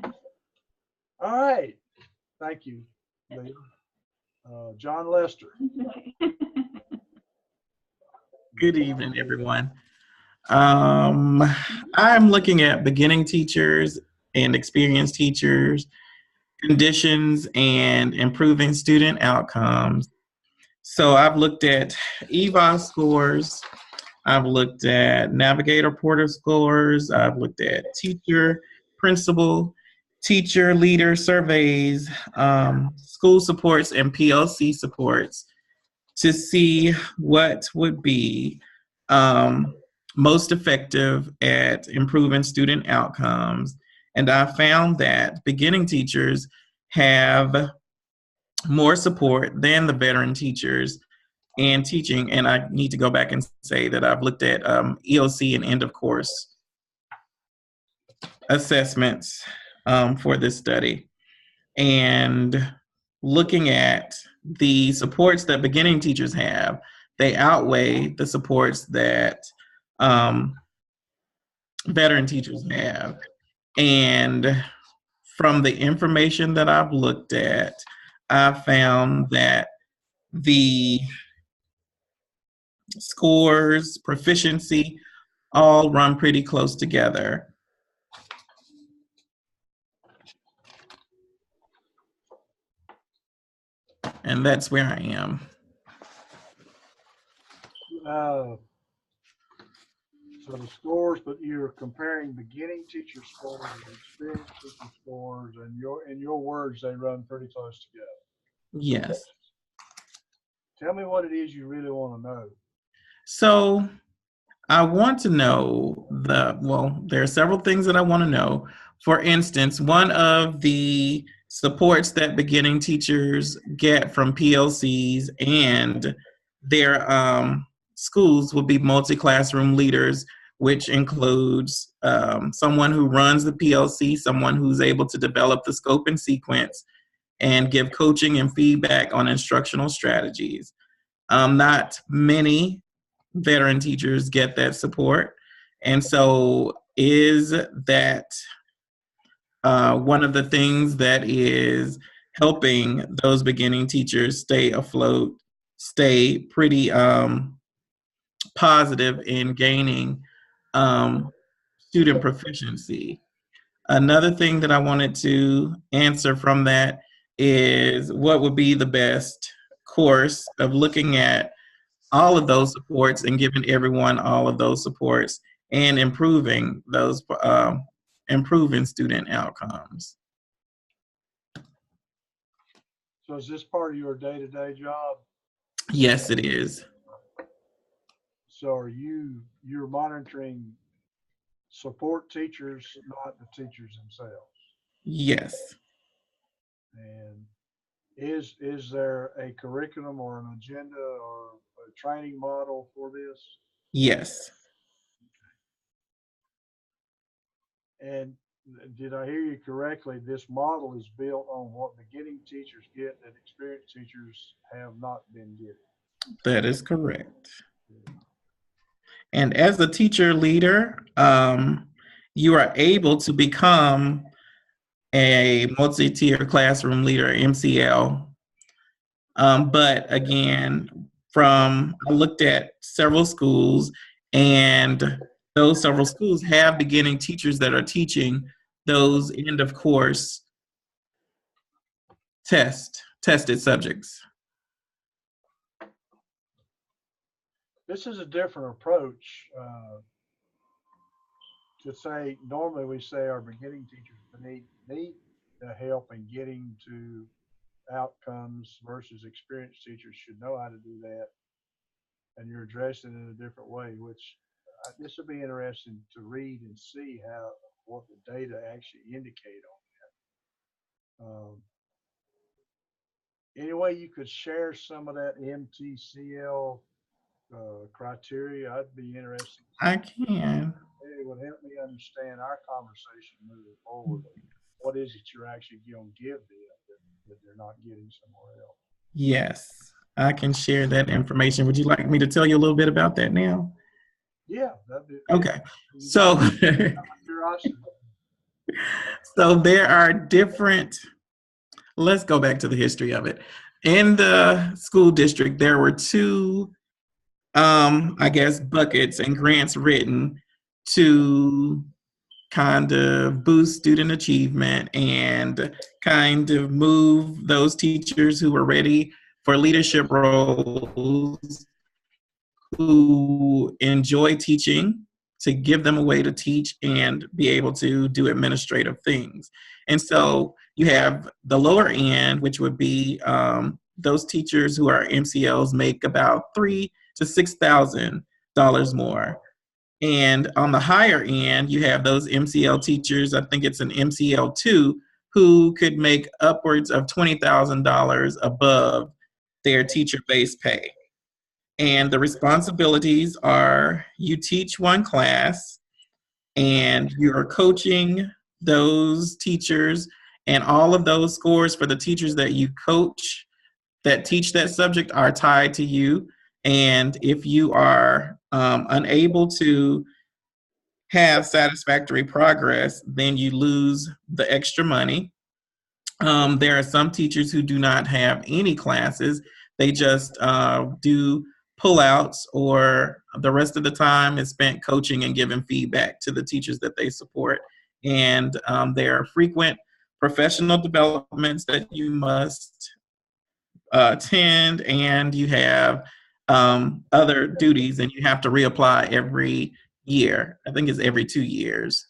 All right. Thank you, Leah. John Lester. Good evening, everyone. I'm looking at beginning teachers and experienced teachers, conditions, and improving student outcomes. So I've looked at EVA scores, I've looked at Navigator Porter scores, I've looked at teacher, principal, teacher, leader surveys, school supports, and PLC supports to see what would be most effective at improving student outcomes. And I found that beginning teachers have more support than the veteran teachers in teaching. And I need to go back and say that I've looked at EOC and end of course assessments for this study. And looking at the supports that beginning teachers have, they outweigh the supports that veteran teachers have. And from the information that I've looked at, I found that the scores, proficiency, all run pretty close together. And that's where I am. So the scores, but you're comparing beginning teacher scores and experienced teacher scores, and in your words, they run pretty close together. Yes. Tell me what it is you really want to know. So I want to know there are several things that I want to know. For instance, one of the supports that beginning teachers get from PLCs and their schools will be multi-classroom leaders, which includes someone who runs the PLC, someone who's able to develop the scope and sequence and give coaching and feedback on instructional strategies. Not many veteran teachers get that support. And so is that one of the things that is helping those beginning teachers stay afloat, stay pretty positive in gaining student proficiency. Another thing that I wanted to answer from that is what would be the best course of looking at all of those supports and giving everyone all of those supports and improving those improving student outcomes. So is this part of your day-to-day job? Yes, it is. So are you're monitoring support teachers, not the teachers themselves? Yes. And Is there a curriculum or an agenda or a training model for this? Yes, And did I hear you correctly? This model is built on what beginning teachers get that experienced teachers have not been getting. that is correct. And as a teacher leader, you are able to become a multi-tier classroom leader, MCL. But again, I looked at several schools, and those several schools have beginning teachers that are teaching those end of course tested subjects. This is a different approach to say, normally we say our beginning teachers need the help in getting to outcomes versus experienced teachers should know how to do that. And you're addressing it in a different way, which this would be interesting to read and see what the data actually indicate on that. Any way you could share some of that MTCL criteria, I'd be interested. I can. It would help me understand our conversation moving forward. What is it you're actually going to give them that they're not getting somewhere else? Yes, I can share that information. Would you like me to tell you a little bit about that now? Yeah, that'd be okay. So, so there are different. Let's go back to the history of it. In the school district, there were two, I guess, buckets and grants written to kind of boost student achievement and kind of move those teachers who were ready for leadership roles, who enjoy teaching, to give them a way to teach and be able to do administrative things. And so you have the lower end, which would be those teachers who are MCLs make about $3,000 to $6,000 more. And on the higher end, you have those MCL teachers, I think it's an MCL2, who could make upwards of $20,000 above their teacher-based pay. And the responsibilities are you teach one class and you're coaching those teachers, and all of those scores for the teachers that you coach that teach that subject are tied to you. And if you are unable to have satisfactory progress, then you lose the extra money. There are some teachers who do not have any classes. They just do pullouts, or the rest of the time is spent coaching and giving feedback to the teachers that they support. And there are frequent professional developments that you must attend, and you have other duties, and you have to reapply every year. I think it's every 2 years.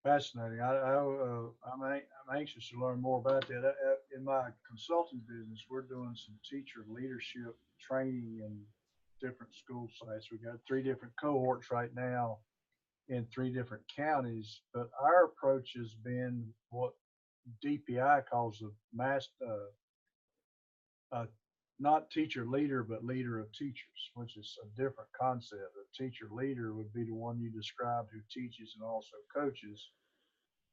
Fascinating. I'm anxious to learn more about that. In my consulting business, we're doing some teacher leadership training in different school sites. We've got 3 different cohorts right now in 3 different counties, but our approach has been what DPI calls not teacher leader, but leader of teachers, which is a different concept. A teacher leader would be the one you described who teaches and also coaches,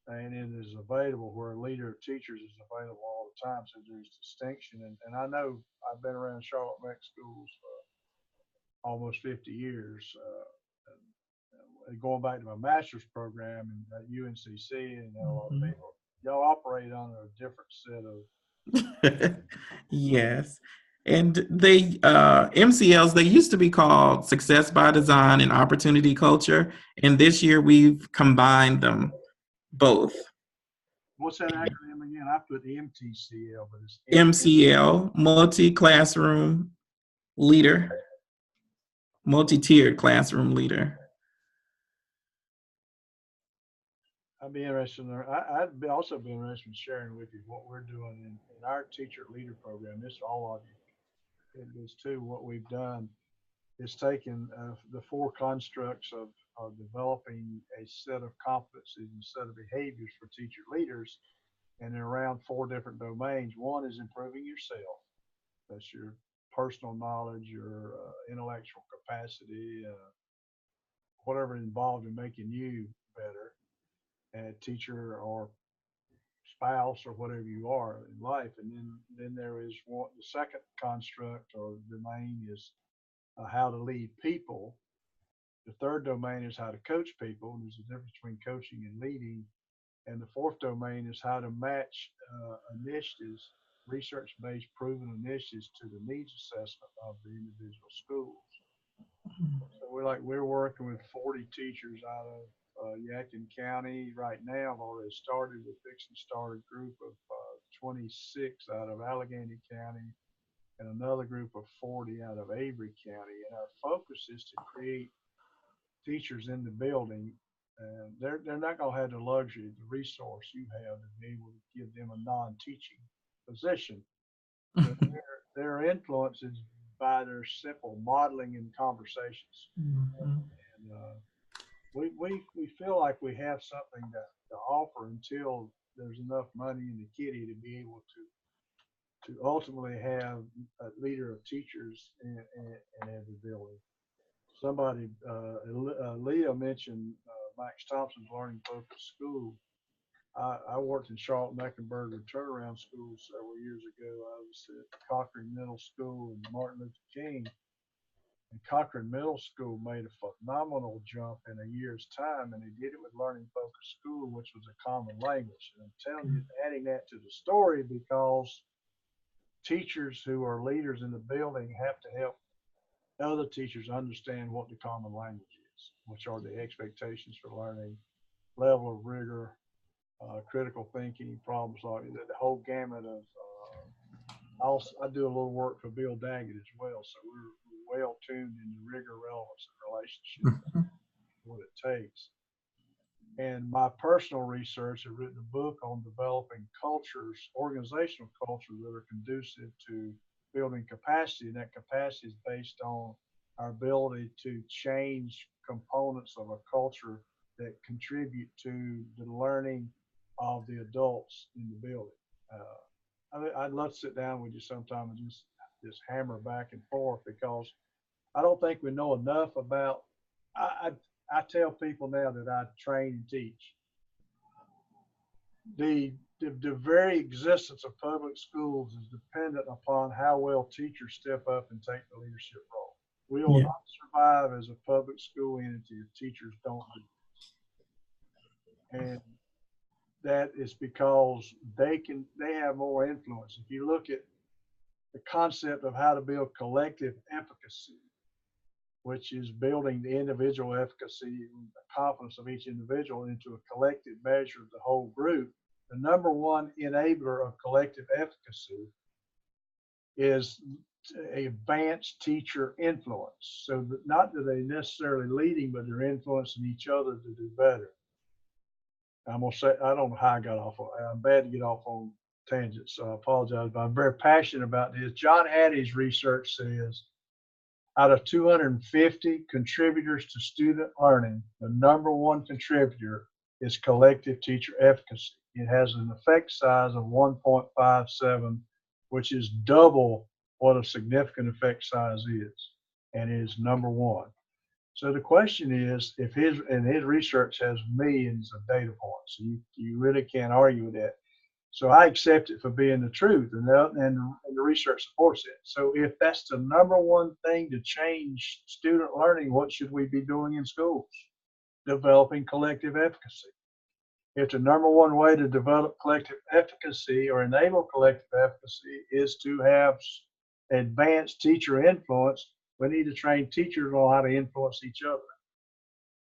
and it is available, where a leader of teachers is available all the time. So there's distinction. And I know I've been around Charlotte Meck schools for almost 50 years. And going back to my master's program at UNCC, and a lot of people, y'all operate on a different set of. Yes. And they, MCLs, they used to be called Success by Design and Opportunity Culture. And this year we've combined them both. What's that acronym again? I put MTCL, but it's MCL, multi-classroom leader, multi-tiered classroom leader. I'd be interested in I'd also be interested in sharing with you what we're doing in our teacher leader program. This all of you. It is too what we've done is taken the 4 constructs of developing a set of competencies and set of behaviors for teacher leaders, and they're around 4 different domains. One is improving yourself. That's your personal knowledge, your intellectual capacity, whatever involved in making you better, a teacher or spouse or whatever you are in life. And then there is the second construct or domain is how to lead people. The third domain is how to coach people. There's a difference between coaching and leading. And the fourth domain is how to match initiatives, research-based proven initiatives to the needs assessment of the individual schools. So we're working with 40 teachers out of Yadkin County right now. I've already started. We're fixing to start a group of 26 out of Allegheny County and another group of 40 out of Avery County. And our focus is to create teachers in the building. And they're not going to have the luxury, the resource you have to be able to give them a non-teaching position. But their influence is by their simple modeling and conversations. And we feel like we have something to offer until there's enough money in the kitty to be able to ultimately have a leader of teachers in every building. Somebody, Leah mentioned Max Thompson's Learning Focused School. I worked in Charlotte-Mecklenburg Turnaround School several years ago. I was at Cochran Middle School and Martin Luther King. And Cochran Middle School made a phenomenal jump in a year's time, and they did it with Learning Focused School, which was a common language. And I'm telling you, adding that to the story because teachers who are leaders in the building have to help other teachers understand what the common language is, which are the expectations for learning, level of rigor, critical thinking, problem solving, the whole gamut of. I do a little work for Bill Daggett as well, so we're well tuned in the rigor, relevance, and relationship, what it takes. And my personal research, I've written a book on developing cultures, organizational cultures that are conducive to building capacity, and that capacity is based on our ability to change components of a culture that contribute to the learning of the adults in the building. I'd love to sit down with you sometime and just hammer back and forth because I don't think we know enough about. I tell people now that I train and teach. The very existence of public schools is dependent upon how well teachers step up and take the leadership role. We will not survive as a public school entity if teachers don't do this. And that is because they have more influence. If you look at the concept of how to build collective efficacy, which is building the individual efficacy and the confidence of each individual into a collective measure of the whole group, the number one enabler of collective efficacy is advanced teacher influence. So not that they're necessarily leading, but they're influencing each other to do better. I'm going to say, I don't know how I got off on, I'm bad to get off on tangents, so I apologize, but I'm very passionate about this. John Hattie's research says out of 250 contributors to student learning, the number one contributor is collective teacher efficacy. It has an effect size of 1.57, which is double what a significant effect size is, and it is number one. So the question is, if his research has millions of data points, so you really can't argue with that. So I accept it for being the truth, and the research supports it. So if that's the number one thing to change student learning, what should we be doing in schools? Developing collective efficacy. If the number one way to develop collective efficacy or enable collective efficacy is to have advanced teacher influence, we need to train teachers on how to influence each other.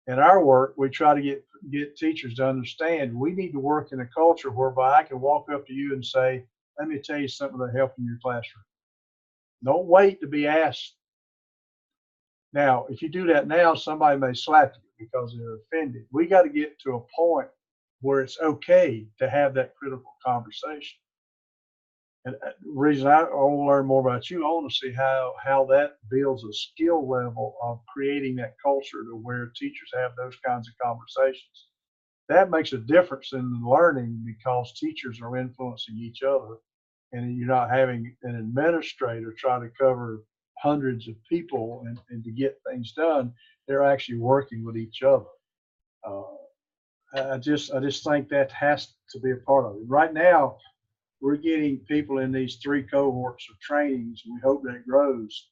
In our work, we try to get teachers to understand we need to work in a culture whereby I can walk up to you and say, let me tell you something that'll help in your classroom. Don't wait to be asked. Now, if you do that now, somebody may slap you because they're offended. We got to get to a point where it's okay to have that critical conversation. And the reason I want to learn more about you, I want to see how that builds a skill level of creating that culture to where teachers have those kinds of conversations. that makes a difference in the learning because teachers are influencing each other, and you're not having an administrator try to cover hundreds of people and to get things done. They're actually working with each other. I just think that has to be a part of it. Right now, we're getting people in these 3 cohorts of trainings, and we hope that grows,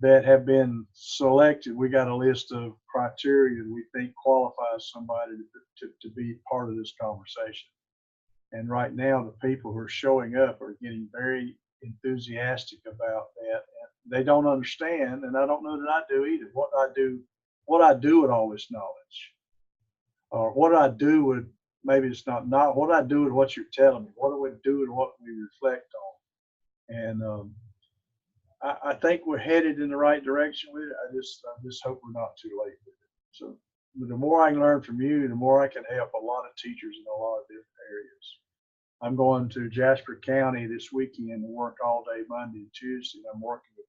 that have been selected. We got a list of criteria that we think qualifies somebody to be part of this conversation. And right now, the people who are showing up are getting very enthusiastic about that. And they don't understand, and I don't know that I do either, what I do with all this knowledge, or what I do with, maybe it's not what I do with what you're telling me. What do we do with what we reflect on? And I think we're headed in the right direction with it. I just hope we're not too late with it. So the more I can learn from you, the more I can help a lot of teachers in a lot of different areas. I'm going to Jasper County this weekend to work all day Monday and Tuesday. I'm working with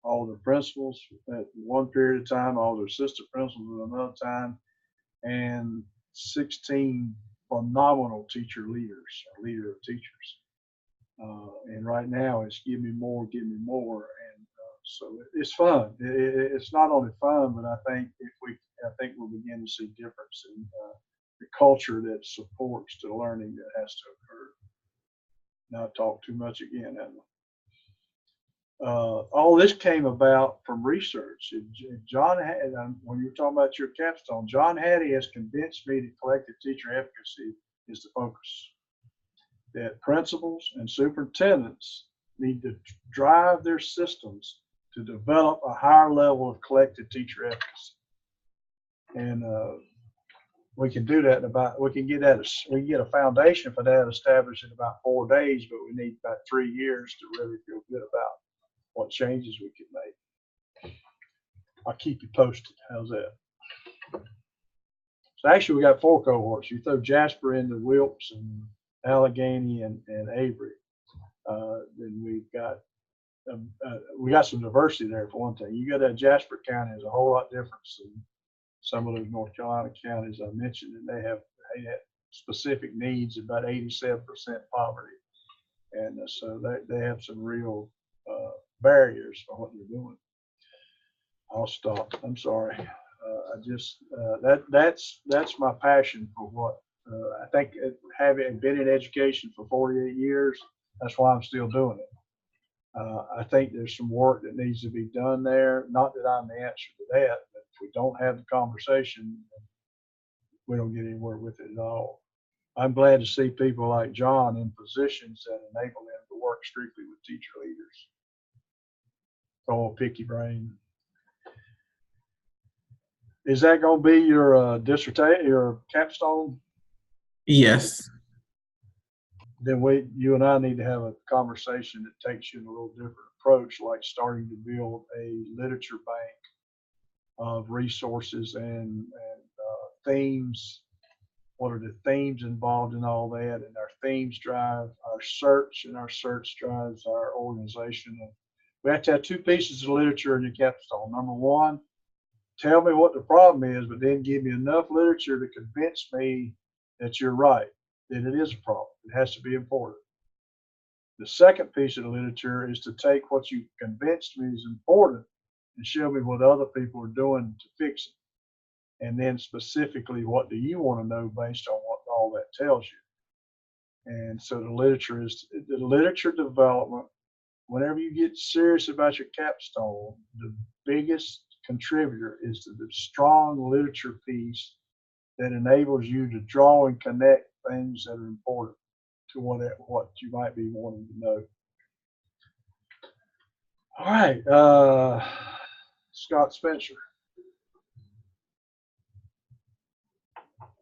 all the principals at one period of time, all the assistant principals at another time, and 16 phenomenal teacher leaders, leader of teachers. And right now it's give me more. And so it's fun. It's not only fun, but I think we'll begin to see difference in the culture that supports the learning that has to occur. Now I talk too much again, haven't I? All this came about from research. John had, when you're talking about your capstone, John Hattie has convinced me that collective teacher efficacy is the focus. That principals and superintendents need to drive their systems to develop a higher level of collective teacher efficacy. And we can do that we can get a foundation for that established in about 4 days, but we need about 3 years to really feel good about what changes we can make. I'll keep you posted. How's that? So actually we got 4 cohorts. You throw Jasper into Wilkes and Allegheny and Avery. Then we got some diversity there for one thing. You got that Jasper County is a whole lot different than some of those North Carolina counties I mentioned, and they have specific needs, about 87% poverty. And so they have some real barriers for what they're doing. I'll stop. I'm sorry. That's my passion for what I think, having been in education for 48 years, that's why I'm still doing it. I think there's some work that needs to be done there. Not that I'm the answer to that, but if we don't have the conversation, we don't get anywhere with it at all. I'm glad to see people like John in positions that enable them to work strictly with teacher leaders. Oh, picky brain. Is that going to be your dissertation, your capstone? Yes. Then you and I need to have a conversation that takes you in a little different approach, like starting to build a literature bank of resources and themes. What are the themes involved in all that? And our themes drive our search, and our search drives our organization. And we have to have 2 pieces of literature in your capstone. Number 1, tell me what the problem is, but then give me enough literature to convince me that you're right, that it is a problem. It has to be important. The second piece of the literature is to take what you convinced me is important and show me what other people are doing to fix it. And then specifically, what do you want to know based on what all that tells you? And so the literature development. Whenever you get serious about your capstone, the biggest contributor is to the strong literature piece that enables you to draw and connect things that are important to what you might be wanting to know. All right, Scott Spencer.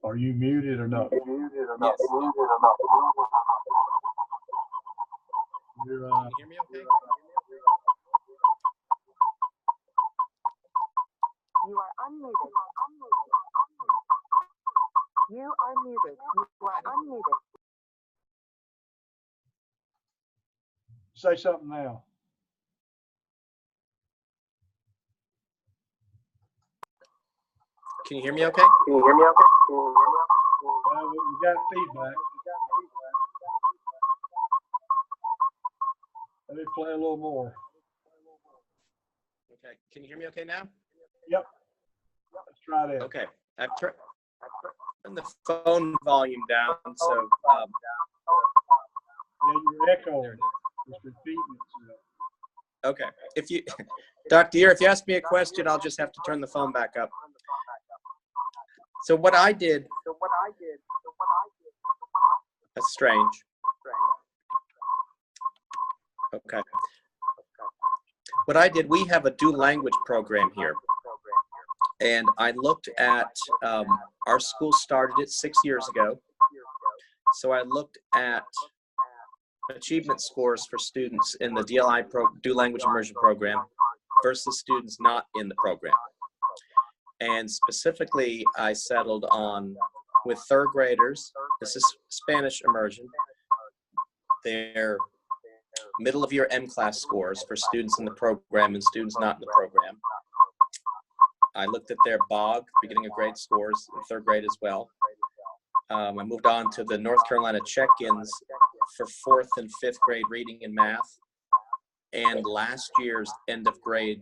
Are you muted or not? Yes. You're, Can you hear me okay? You are unmuted. You are muted. You are unmuted. say something now. Can you hear me okay? Can you hear me okay? You got feedback. Let me play a little more. Okay. Can you hear me okay now? Yep. Let's try that. Okay. I've turned the phone volume down, so Yeah, you're echoing. It's repeating itself. okay. If you, Dr. Deere, if you ask me a question, I'll just have to turn the phone back up. So what I did, that's strange. Okay. What I did, we have a dual language program here. And I looked at, our school started it 6 years ago. So I looked at achievement scores for students in the DLI dual language immersion program versus students not in the program. And specifically, I settled on with third graders, this is Spanish immersion, their middle of year M-class scores for students in the program and students not in the program. I looked at their BOG, beginning of grade scores, in third grade as well. I moved on to the North Carolina check-ins for 4th and 5th grade reading and math, and last year's end of grade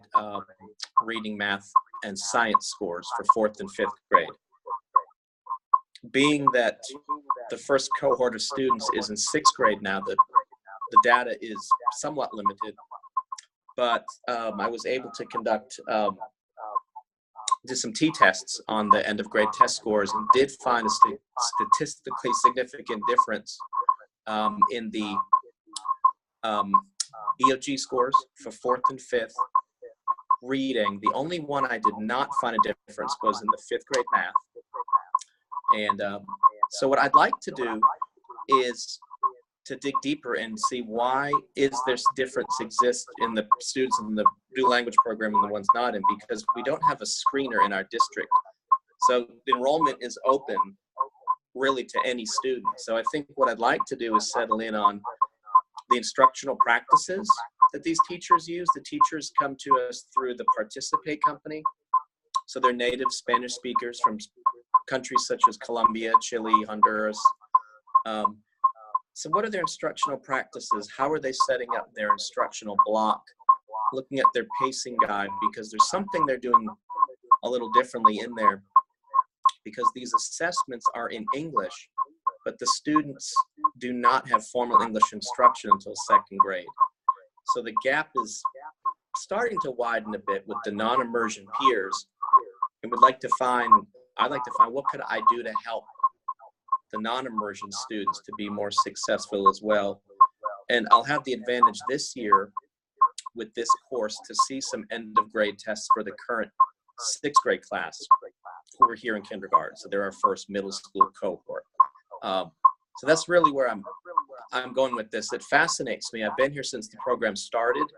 reading, math, and science scores for 4th and 5th grade. Being that the first cohort of students is in 6th grade now, the data is somewhat limited, but I was able to conduct did some t-tests on the end of grade test scores and did find a statistically significant difference in the EOG scores for 4th and 5th reading. The only one I did not find a difference was in the 5th grade math. And so what I'd like to do is to dig deeper and see why is this difference exist in the students in the dual language program and the ones not in, because we don't have a screener in our district. So enrollment is open really to any student. So I think what I'd like to do is settle in on the instructional practices that these teachers use. The teachers come to us through the Participate company. So they're native Spanish speakers from countries such as Colombia, Chile, Honduras. So what are their instructional practices? How are they setting up their instructional block? Looking at their pacing guide, because there's something they're doing a little differently in there, because these assessments are in English, but the students do not have formal English instruction until 2nd grade. So the gap is starting to widen a bit with the non-immersion peers. And I'd like to find what could I do to help the non-immersion students to be more successful as well. And I'll have the advantage this year with this course to see some end of grade tests for the current 6th grade class who are here in kindergarten. So they're our first middle school cohort. So that's really where I'm going with this. It fascinates me. I've been here since the program started.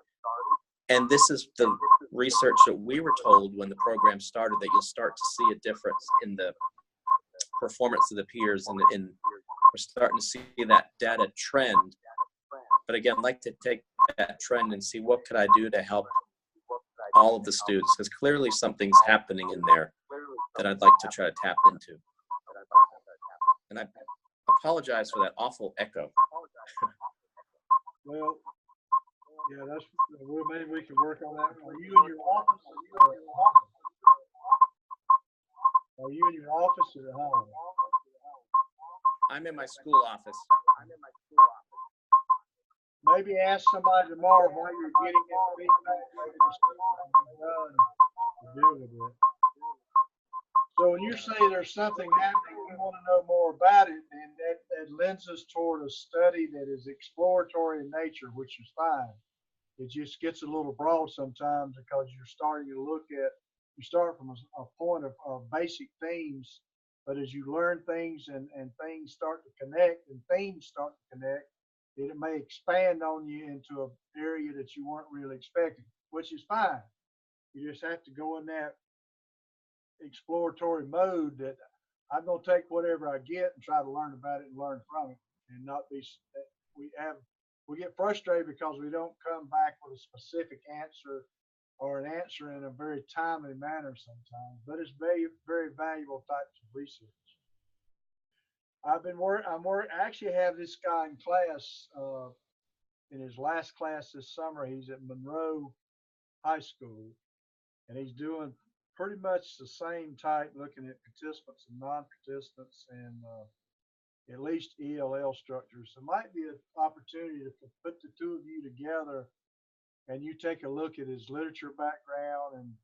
And this is the research that we were told when the program started, that you'll start to see a difference in the performance of the peers, and we're starting to see that data trend. But again, I'd like to take that trend and see what could I do to help all of the students, because clearly something's happening in there that I'd like to try to tap into. And I apologize for that awful echo. Well, yeah, maybe we can work on that. Are you in your office? Are you in your office or at home? I'm in my school office. Maybe ask somebody tomorrow while you're getting that feedback. Maybe to deal with it. So when you say there's something happening, we want to know more about it, and that lends us toward a study that is exploratory in nature, which is fine. It just gets a little broad sometimes because you're starting to look at, you start from a point of basic themes, but as you learn things and things start to connect and themes start to connect, it may expand on you into an area that you weren't really expecting, which is fine. You just have to go in that exploratory mode that I'm going to take whatever I get and try to learn about it and learn from it, and not be, we get frustrated because we don't come back with a specific answer or an answer in a very timely manner sometimes, but it's very, very valuable types of research. I actually have this guy in class, in his last class this summer. He's at Monroe High School, and he's doing pretty much the same type, looking at participants and non-participants, and at least ELL structures. So it might be an opportunity to put the two of you together, and you take a look at his literature background and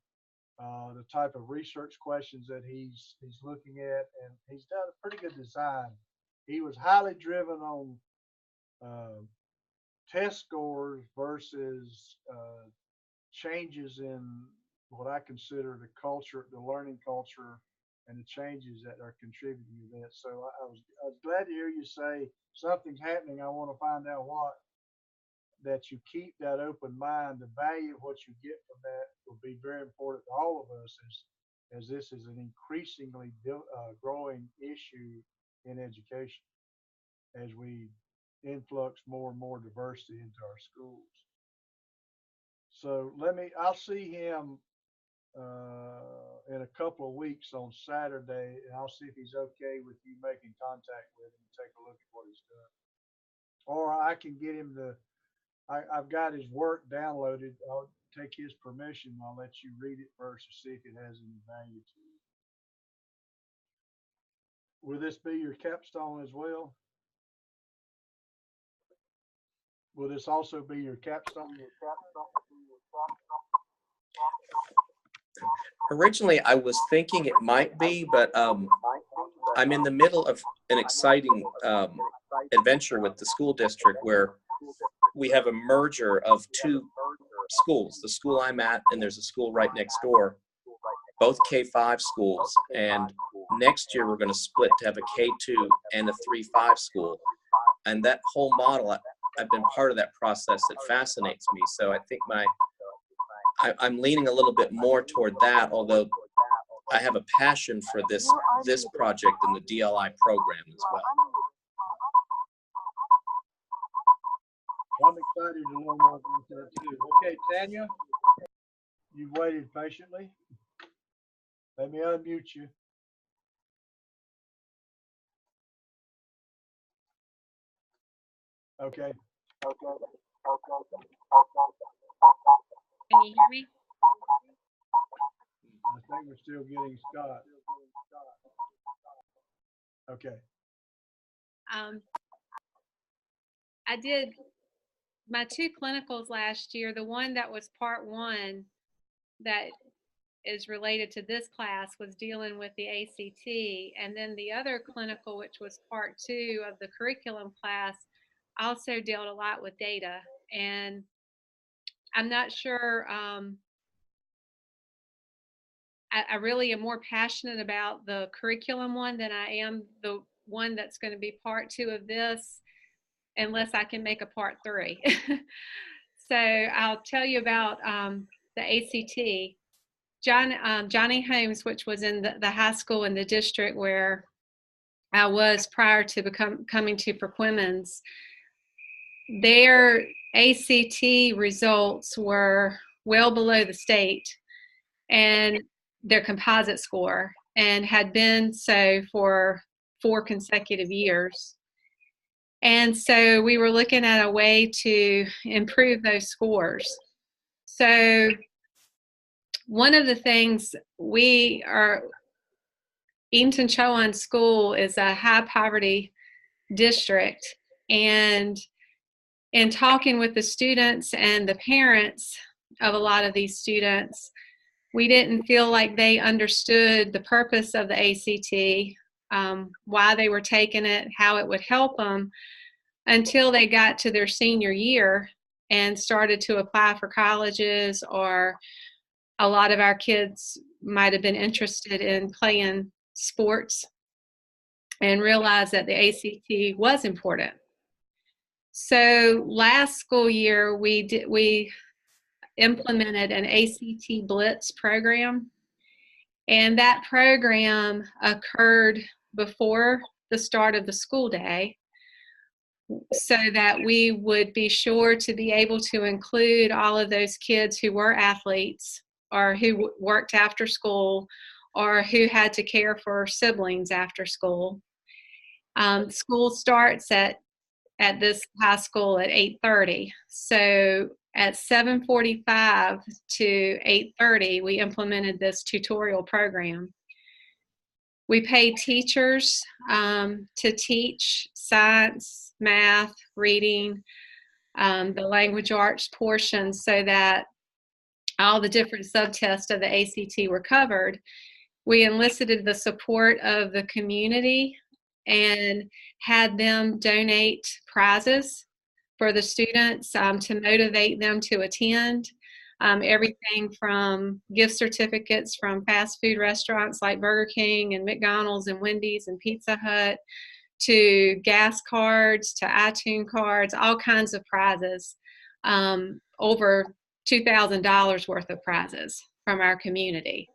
the type of research questions that he's looking at, and he's done a pretty good design. He was highly driven on test scores versus changes in what I consider the culture, the learning culture, and the changes that are contributing to that. So I was glad to hear you say something's happening. I want to find out what. That you keep that open mind. The value of what you get from that will be very important to all of us, as this is an increasingly growing issue in education as we influx more and more diversity into our schools. So I'll see him in a couple of weeks on Saturday, and I'll see if he's okay with you making contact with him and take a look at what he's done. Or I can get him I've got his work downloaded. I'll take his permission. I'll let you read it first to see if it has any value to you. Will this be your capstone as well? Will this also be your capstone? Originally, I was thinking it might be, but I'm in the middle of an exciting adventure with the school district where we have a merger of two schools, the school I'm at, and there's a school right next door, both K-5 schools. And next year we're going to split to have a K-2 and a 3-5 school. And that whole model, I've been part of that process. It fascinates me. So I think I'm leaning a little bit more toward that, although I have a passion for this project and the DLI program as well. I'm excited to learn more about that too. Okay, Tanya, you've waited patiently. Let me unmute you. Okay. Can you hear me? I think we're still getting Scott. Okay. I did my 2 clinicals last year. The one that was part 1 that is related to this class was dealing with the ACT. And then the other clinical, which was part 2 of the curriculum class, also dealt a lot with data. And I'm not sure, I really am more passionate about the curriculum one than I am the one that's going to be part 2 of this, unless I can make a part 3. So I'll tell you about the ACT. Johnny Holmes, which was in the high school in the district where I was prior to coming to Perquimans, their ACT results were well below the state and their composite score, and had been so for 4 consecutive years. And so we were looking at a way to improve those scores. So one of the things Eatonton Chowan School is a high poverty district, and in talking with the students and the parents of a lot of these students, we didn't feel like they understood the purpose of the ACT, why they were taking it, how it would help them, until they got to their senior year and started to apply for colleges, or a lot of our kids might have been interested in playing sports and realized that the ACT was important. So last school year, we implemented an ACT Blitz program, and that program occurred before the start of the school day, so that we would be sure to be able to include all of those kids who were athletes, or who worked after school, or who had to care for siblings after school. School starts at this high school at 8:30. So at 7:45 to 8:30, we implemented this tutorial program. We paid teachers to teach science, math, reading, the language arts portion, so that all the different subtests of the ACT were covered. We enlisted the support of the community and had them donate prizes for the students to motivate them to attend. Everything from gift certificates from fast food restaurants like Burger King and McDonald's and Wendy's and Pizza Hut, to gas cards, to iTunes cards, all kinds of prizes, over $2,000 worth of prizes from our community.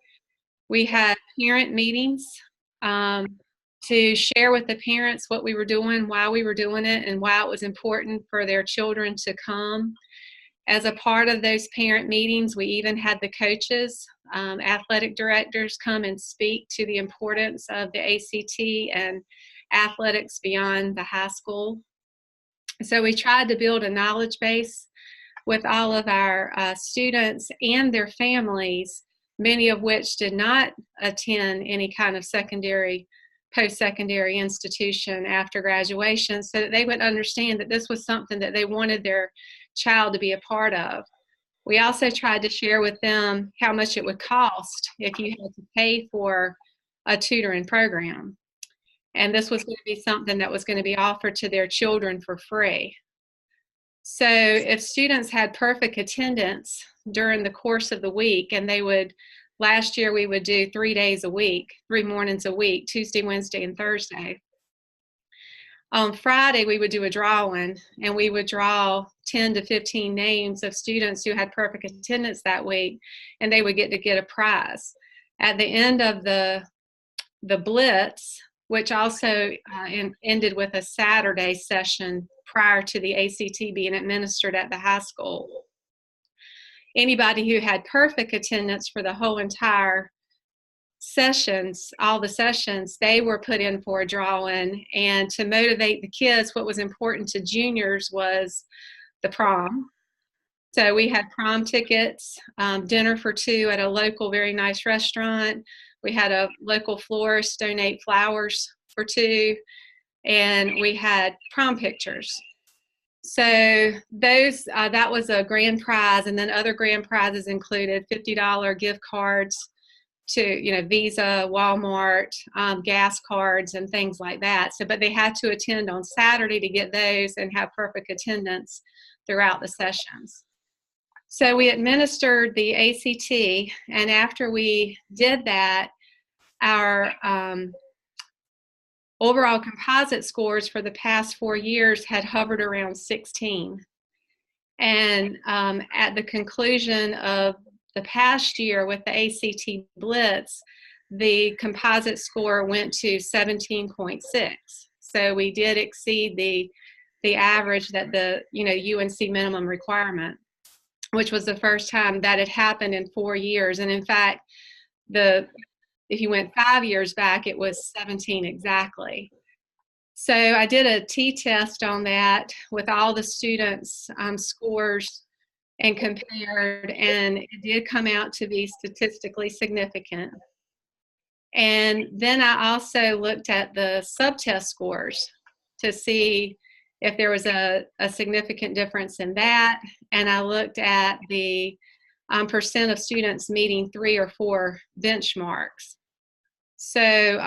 We had parent meetings to share with the parents what we were doing, why we were doing it, and why it was important for their children to come. As a part of those parent meetings, we even had the coaches, athletic directors come and speak to the importance of the ACT and athletics beyond the high school. So we tried to build a knowledge base with all of our students and their families, many of which did not attend any kind of secondary, post-secondary institution after graduation, so that they would understand that this was something that they wanted their child to be a part of. We also tried to share with them how much it would cost if you had to pay for a tutoring program. And this was going to be something that was going to be offered to their children for free. So if students had perfect attendance during the course of the week, and they would, last year we would do 3 days a week, 3 mornings a week, Tuesday, Wednesday, and Thursday. On Friday, we would do a drawing, and we would draw 10 to 15 names of students who had perfect attendance that week, and they would get a prize. At the end of the Blitz, which also ended with a Saturday session prior to the ACT being administered at the high school, anybody who had perfect attendance for the whole entire sessions, all the sessions, they were put in for a drawing. And to motivate the kids, what was important to juniors was the prom. So we had prom tickets, dinner for 2 at a local very nice restaurant. We had a local florist donate flowers for 2, and we had prom pictures. So those that was a grand prize, and then other grand prizes included $50 gift cards to Visa, Walmart, gas cards, and things like that. So, but they had to attend on Saturday to get those and have perfect attendance throughout the sessions. So we administered the ACT, and after we did that, our overall composite scores for the past 4 years had hovered around 16. And at the conclusion of the past year with the ACT Blitz, the composite score went to 17.6. So we did exceed the average that the UNC minimum requirement, which was the first time that had happened in 4 years. And in fact, if you went 5 years back, it was 17 exactly. So I did a t-test on that with all the students' scores and compared, and it did come out to be statistically significant. And then I also looked at the subtest scores to see if there was a significant difference in that. And I looked at the percent of students meeting 3 or 4 benchmarks. So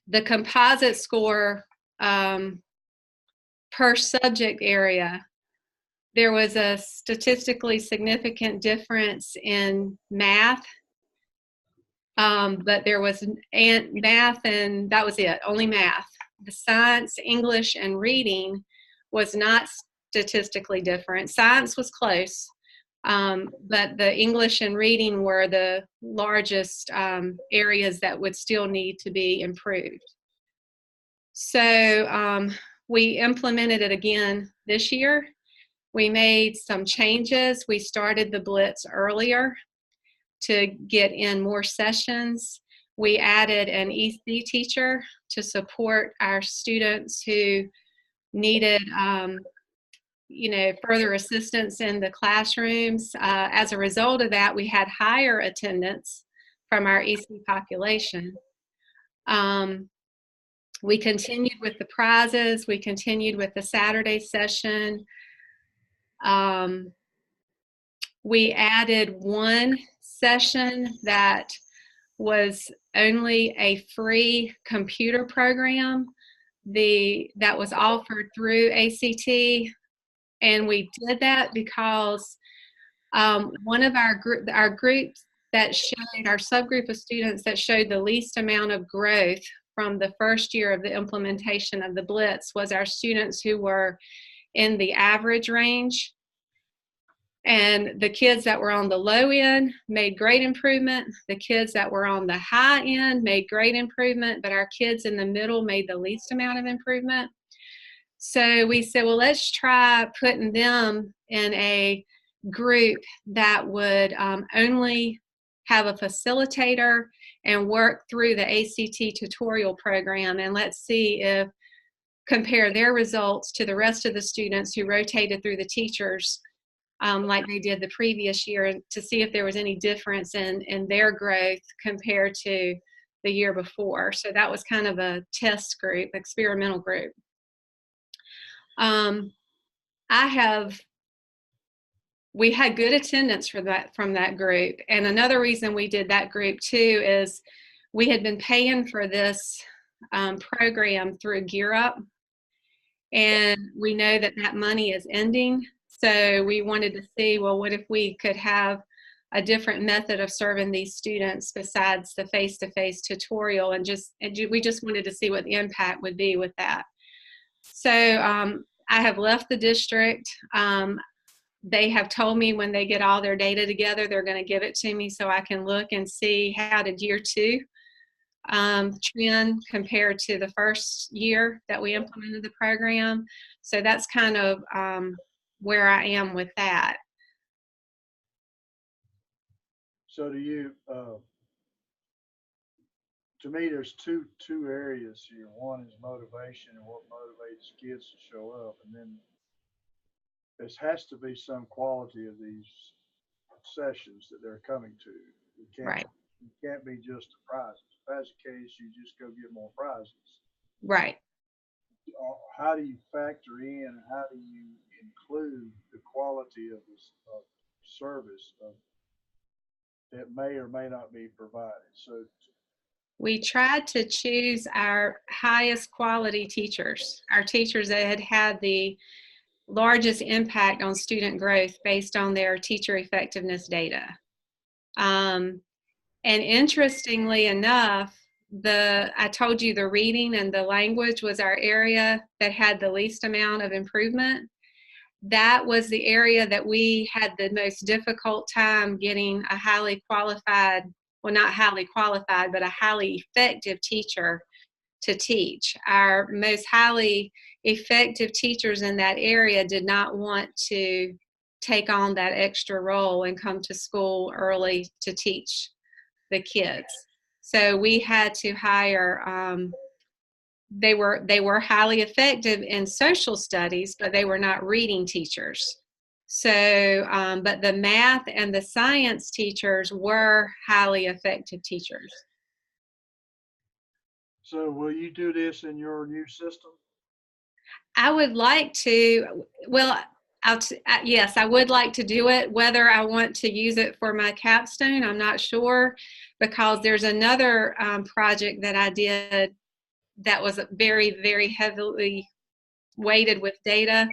the composite score per subject area, there was a statistically significant difference in math, but there was math, and that was it, only math. The science, English, and reading was not statistically different. Science was close, but the English and reading were the largest areas that would still need to be improved. So we implemented it again this year. We made some changes. We started the Blitz earlier to get in more sessions. We added an EC teacher to support our students who needed further assistance in the classrooms. As a result of that, we had higher attendance from our EC population. We continued with the prizes. We continued with the Saturday session. We added one session that was only a free computer program that was offered through ACT. And we did that because one of our groups that showed, our subgroup of students that showed the least amount of growth from the first year of the implementation of the Blitz was our students who were in the average range. And the kids that were on the low end made great improvement. The kids that were on the high end made great improvement, but our kids in the middle made the least amount of improvement. So we said, well, let's try putting them in a group that would only have a facilitator and work through the ACT tutorial program, and let's see if compare their results to the rest of the students who rotated through the teachers like they did the previous year, to see if there was any difference in their growth compared to the year before. So that was kind of a test group, experimental group. We had good attendance from that group. And another reason we did that group too is we had been paying for this program through Gear Up. And we know that that money is ending. So we wanted to see, well, what if we could have a different method of serving these students besides the face-to-face tutorial, and we just wanted to see what the impact would be with that. So I have left the district. They have told me when they get all their data together, they're going to give it to me so I can look and see how did year 2 trend compared to the first year that we implemented the program. So that's kind of where I am with that. So do you, to me, there's two areas here. One is motivation and what motivates kids to show up. And then there has to be some quality of these sessions that they're coming to. Right. You can't be just the prizes. If that's the case, you just go get more prizes. Right. How do you factor in, how do you include the quality of this service that may or may not be provided? So we tried to choose our highest quality teachers, our teachers that had had the largest impact on student growth based on their teacher effectiveness data. And interestingly enough, I told you the reading and the language was our area that had the least amount of improvement. That was the area that we had the most difficult time getting a highly qualified, well, not highly qualified, but a highly effective teacher to teach. Our most highly effective teachers in that area did not want to take on that extra role and come to school early to teach the kids. So we had to hire, they were highly effective in social studies, but they were not reading teachers. So, but the math and the science teachers were highly effective teachers. So will you do this in your new system? I would like to, well, yes, I would like to do it. Whether I want to use it for my capstone, I'm not sure, because there's another project that I did that was very, very heavily weighted with data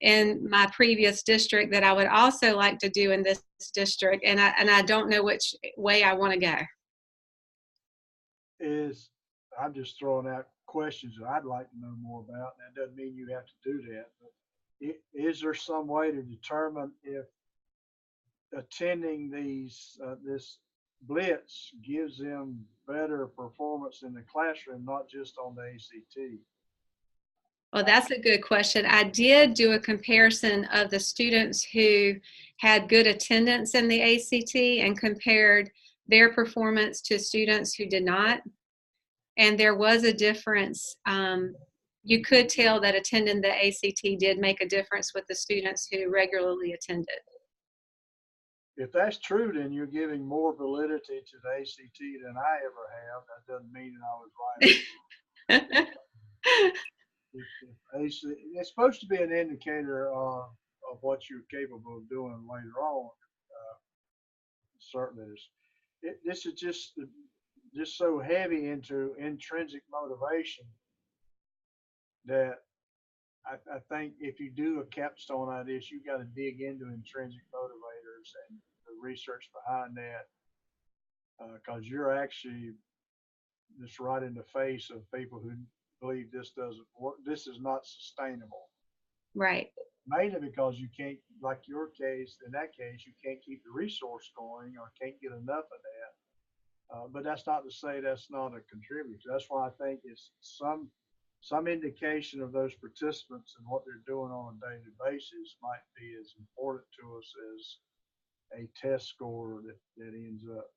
in my previous district that I would also like to do in this district, and I don't know which way I want to go. I'm just throwing out questions that I'd like to know more about. That doesn't mean you have to do that, but is there some way to determine if attending this Blitz gives them better performance in the classroom, not just on the ACT? Well, that's a good question. I did do a comparison of the students who had good attendance in the ACT and compared their performance to students who did not. And there was a difference. You could tell that attending the ACT did make a difference with the students who regularly attended. If that's true, then you're giving more validity to the ACT than I ever have. That doesn't mean that I was right. It's supposed to be an indicator of what you're capable of doing later on. Certainly, this is just so heavy into intrinsic motivation that I think if you do a capstone on this, you got to dig into intrinsic motivators and the research behind that, because you're actually just right in the face of people who believe this doesn't work. This is not sustainable. Right. Mainly because you can't, like your case, in that case, you can't keep the resource going or can't get enough of that. But that's not to say that's not a contributor. That's why I think it's some indication of those participants and what they're doing on a daily basis might be as important to us as a test score that ends up.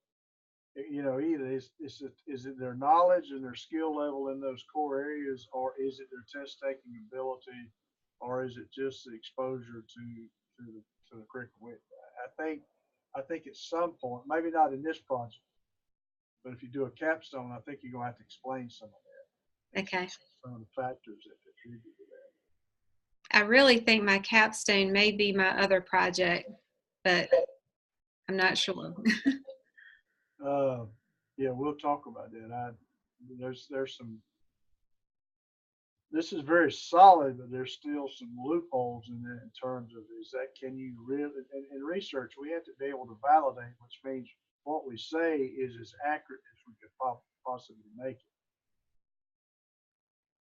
Either is it their knowledge and their skill level in those core areas, or is it their test taking ability, or is it just the exposure to the curriculum? I think at some point, maybe not in this project, but if you do a capstone, I think you're gonna have to explain some of that. Okay. Some of the factors that contribute to that. I really think my capstone may be my other project, but I'm not sure. Yeah, we'll talk about that. There's some. This is very solid, but there's still some loopholes in it in terms of can you really, in research, we have to be able to validate, which means what we say is as accurate as we could possibly make it.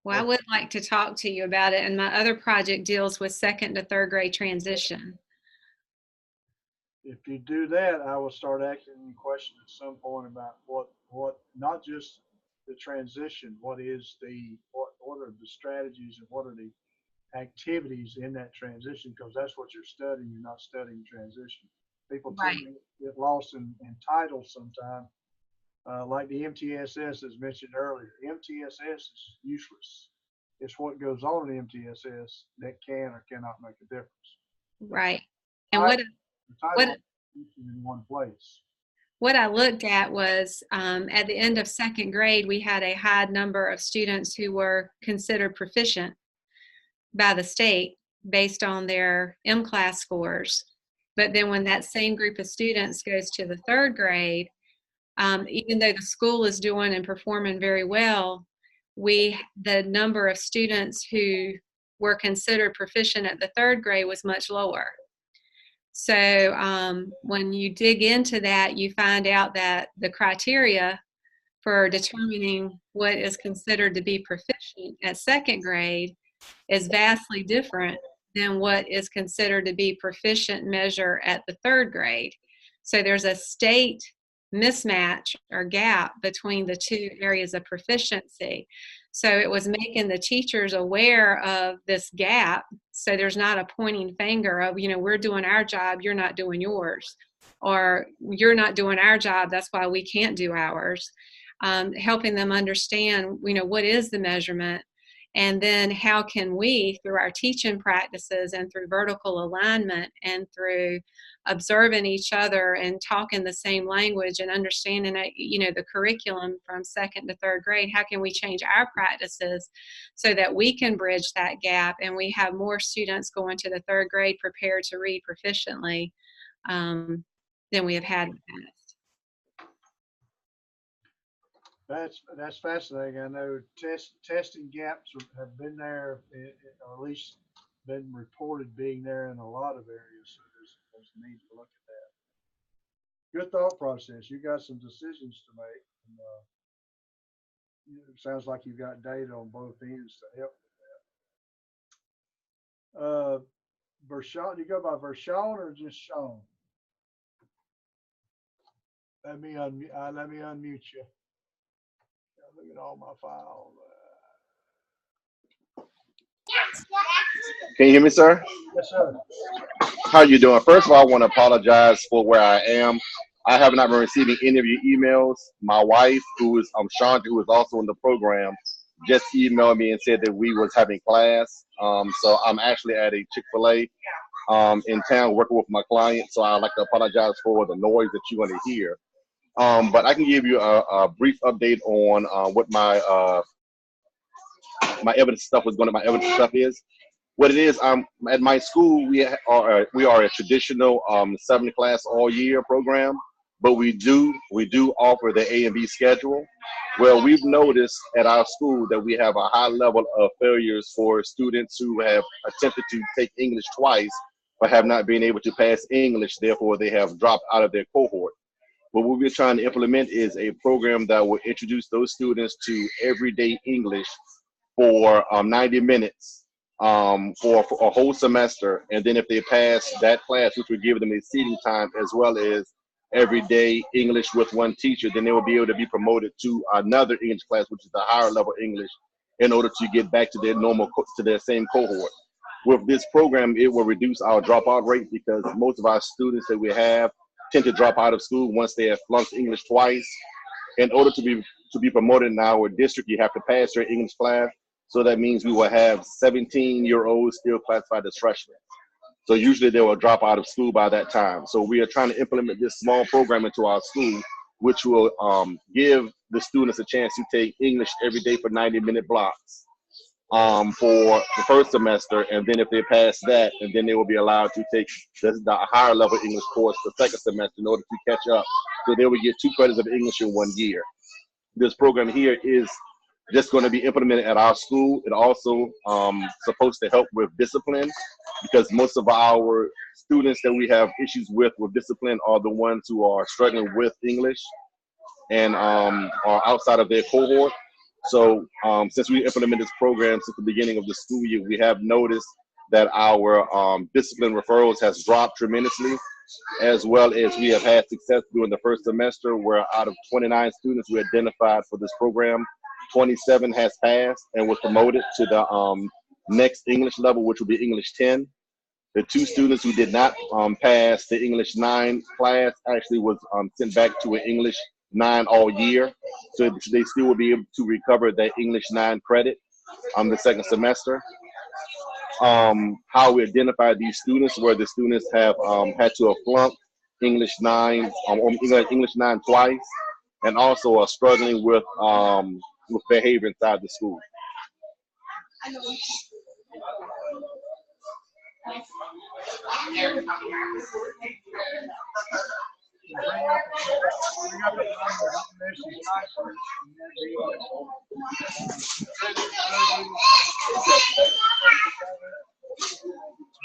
Well, I would like to talk to you about it. And my other project deals with 2nd to 3rd grade transition. If you do that, I will start asking you questions at some point about what not just the transition, what are the strategies and what are the activities in that transition, because that's what you're studying. You're not studying transition. People tend to get lost in titles sometimes, like the MTSS as mentioned earlier. MTSS is useless. It's what goes on in MTSS that can or cannot make a difference. Right. And in one place. What I looked at was at the end of 2nd grade, we had a high number of students who were considered proficient by the state based on their M-class scores. But then when that same group of students goes to the 3rd grade, even though the school is doing and performing very well, the number of students who were considered proficient at the 3rd grade was much lower. So when you dig into that, you find out that the criteria for determining what is considered to be proficient at 2nd grade is vastly different than what is considered to be proficient measure at the 3rd grade. So there's a state mismatch or gap between the two areas of proficiency. So it was making the teachers aware of this gap. So there's not a pointing finger of, we're doing our job, you're not doing yours. Or you're not doing our job, that's why we can't do ours. Helping them understand, what is the measurement? And then how can we, through our teaching practices and through vertical alignment and through observing each other and talking the same language and understanding, the curriculum from 2nd to 3rd grade, how can we change our practices so that we can bridge that gap and we have more students going to the 3rd grade prepared to read proficiently than we have had in the past. That's fascinating. I know testing gaps have been there, or at least been reported being there in a lot of areas. So there's a need to look at that. Good thought process. You got some decisions to make. And, it sounds like you've got data on both ends to help with that. Vershawn, do you go by Vershawn or just Sean? Let me unmute you. Look at all my files. Can you hear me, sir? Yes, sir. How you doing? First of all, I want to apologize for where I am. I have not been receiving any of your emails. My wife, who is Chandra, who is also in the program, just emailed me and said that we was having class. So I'm actually at a Chick-fil-A in town working with my client. So I'd like to apologize for the noise that you're going to hear. But I can give you a brief update on what my evidence stuff was going to. My evidence stuff is what it is. At my school. We are a traditional 7-class all year program, but we do offer the A and B schedule. Well, we've noticed at our school that we have a high level of failures for students who have attempted to take English twice, but have not been able to pass English. Therefore, they have dropped out of their cohort. But what we're trying to implement is a program that will introduce those students to everyday English for 90 minutes for a whole semester. And then if they pass that class, which would give them a seating time as well as everyday English with one teacher, then they will be able to be promoted to another English class, which is a higher level English, in order to get back to their to their same cohort. With this program, it will reduce our dropout rate because most of our students that we have tend to drop out of school once they have flunked English twice. In order to be promoted in our district, you have to pass your English class. So that means we will have 17-year-olds still classified as freshmen. So usually they will drop out of school by that time. So we are trying to implement this small program into our school, which will give the students a chance to take English every day for 90-minute blocks for the first semester. And then if they pass that, and then they will be allowed to take the higher level English course the second semester in order to catch up. So they will get 2 credits of English in 1 year. This program here is just going to be implemented at our school. It also supposed to help with discipline, because most of our students that we have issues with discipline are the ones who are struggling with English and are outside of their cohort. So since we implemented this program since the beginning of the school year, we have noticed that our discipline referrals has dropped tremendously, as well as we have had success during the first semester, where out of 29 students we identified for this program, 27 has passed and was promoted to the next English level, which will be English 10. The 2 students who did not pass the English 9 class actually was sent back to an English 9 all year. So they still will be able to recover that English 9 credit the second semester. How we identify these students, where the students have had to have flunked English 9 or English 9 twice, and also are struggling with behavior inside the school.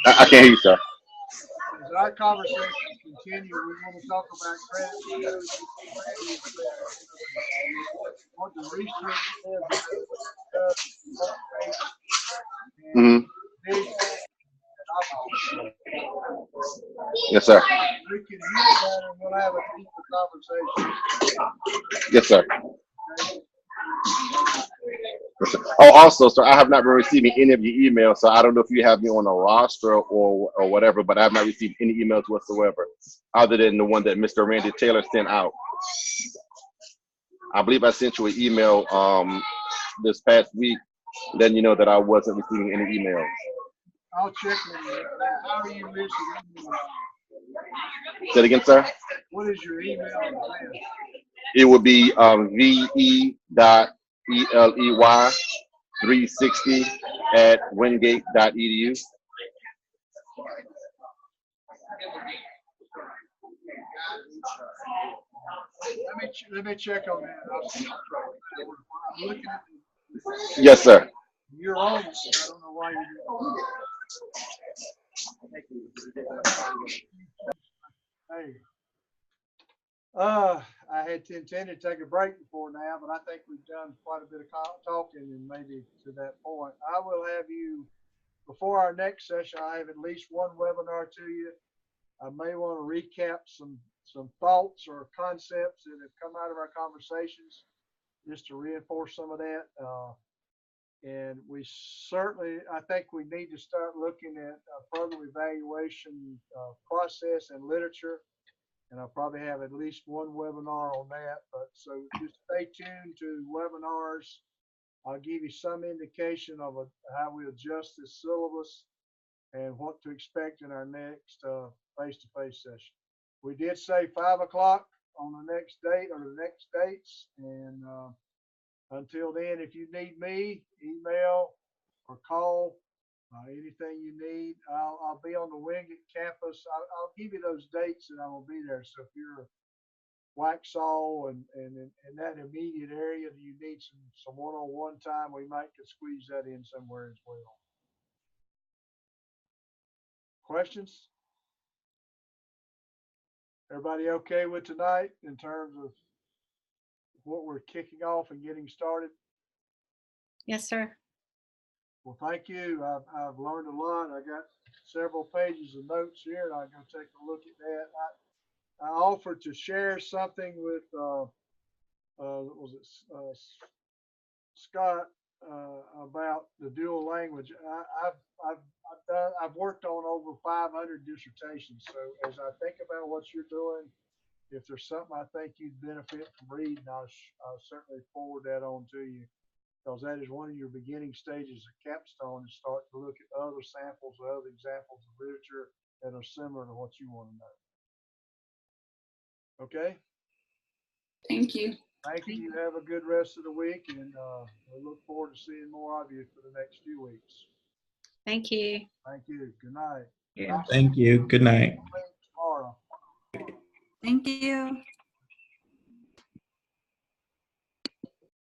I can't hear you, sir. As our conversation continue, we want to talk about credit. What the research says. Mm-hmm. Yes, sir. We can use that and we'll have a deeper conversation. Yes, sir. Oh, also, sir, I have not been receiving any of your emails, so I don't know if you have me on a roster or whatever, but I have not received any emails whatsoever, other than the one that Mr. Randy Taylor sent out. I believe I sent you an email this past week, letting you know that I wasn't receiving any emails. I'll check on that. How are you missing email? Say it again, sir. What is your email address? It would be ve.eley360@wingate.edu. Let me check on that. I'm looking at the, Yes, sir. you're on it. I don't know why you're Hey. I had intended to take a break before now, but I think we've done quite a bit of talking, and maybe to that point, I will have you, before our next session, I have at least one webinar to you. I may want to recap some thoughts or concepts that have come out of our conversations, just to reinforce some of that. And we certainly, I think we need to start looking at further evaluation process and literature. And I'll probably have at least one webinar on that, but so just stay tuned to webinars. I'll give you some indication of how we adjust this syllabus and what to expect in our next face-to-face session. We did say 5 o'clock on the next date or the next dates. And until then, if you need me, email or call, anything you need. I'll be on the Wingate campus. I'll give you those dates and I will be there. So if you're Waxhaw and in that immediate area, you need some one-on-one time, we might could squeeze that in somewhere as well. Questions? Everybody okay with tonight in terms of what we're kicking off and getting started? Yes, sir. Well, thank you. I've learned a lot. I got several pages of notes here, and I'm going to take a look at that. I offered to share something with Scott about the dual language. I've worked on over 500 dissertations. So as I think about what you're doing, if there's something I think you'd benefit from reading, I'll certainly forward that on to you, because that is one of your beginning stages of capstone, is start to look at other samples or other examples of literature that are similar to what you want to know. Okay? Thank you. Thank you. You have a good rest of the week, and we look forward to seeing more of you for the next few weeks. Thank you. Thank you. Good night. Yeah. Thank you. Good night. Tomorrow. Thank you.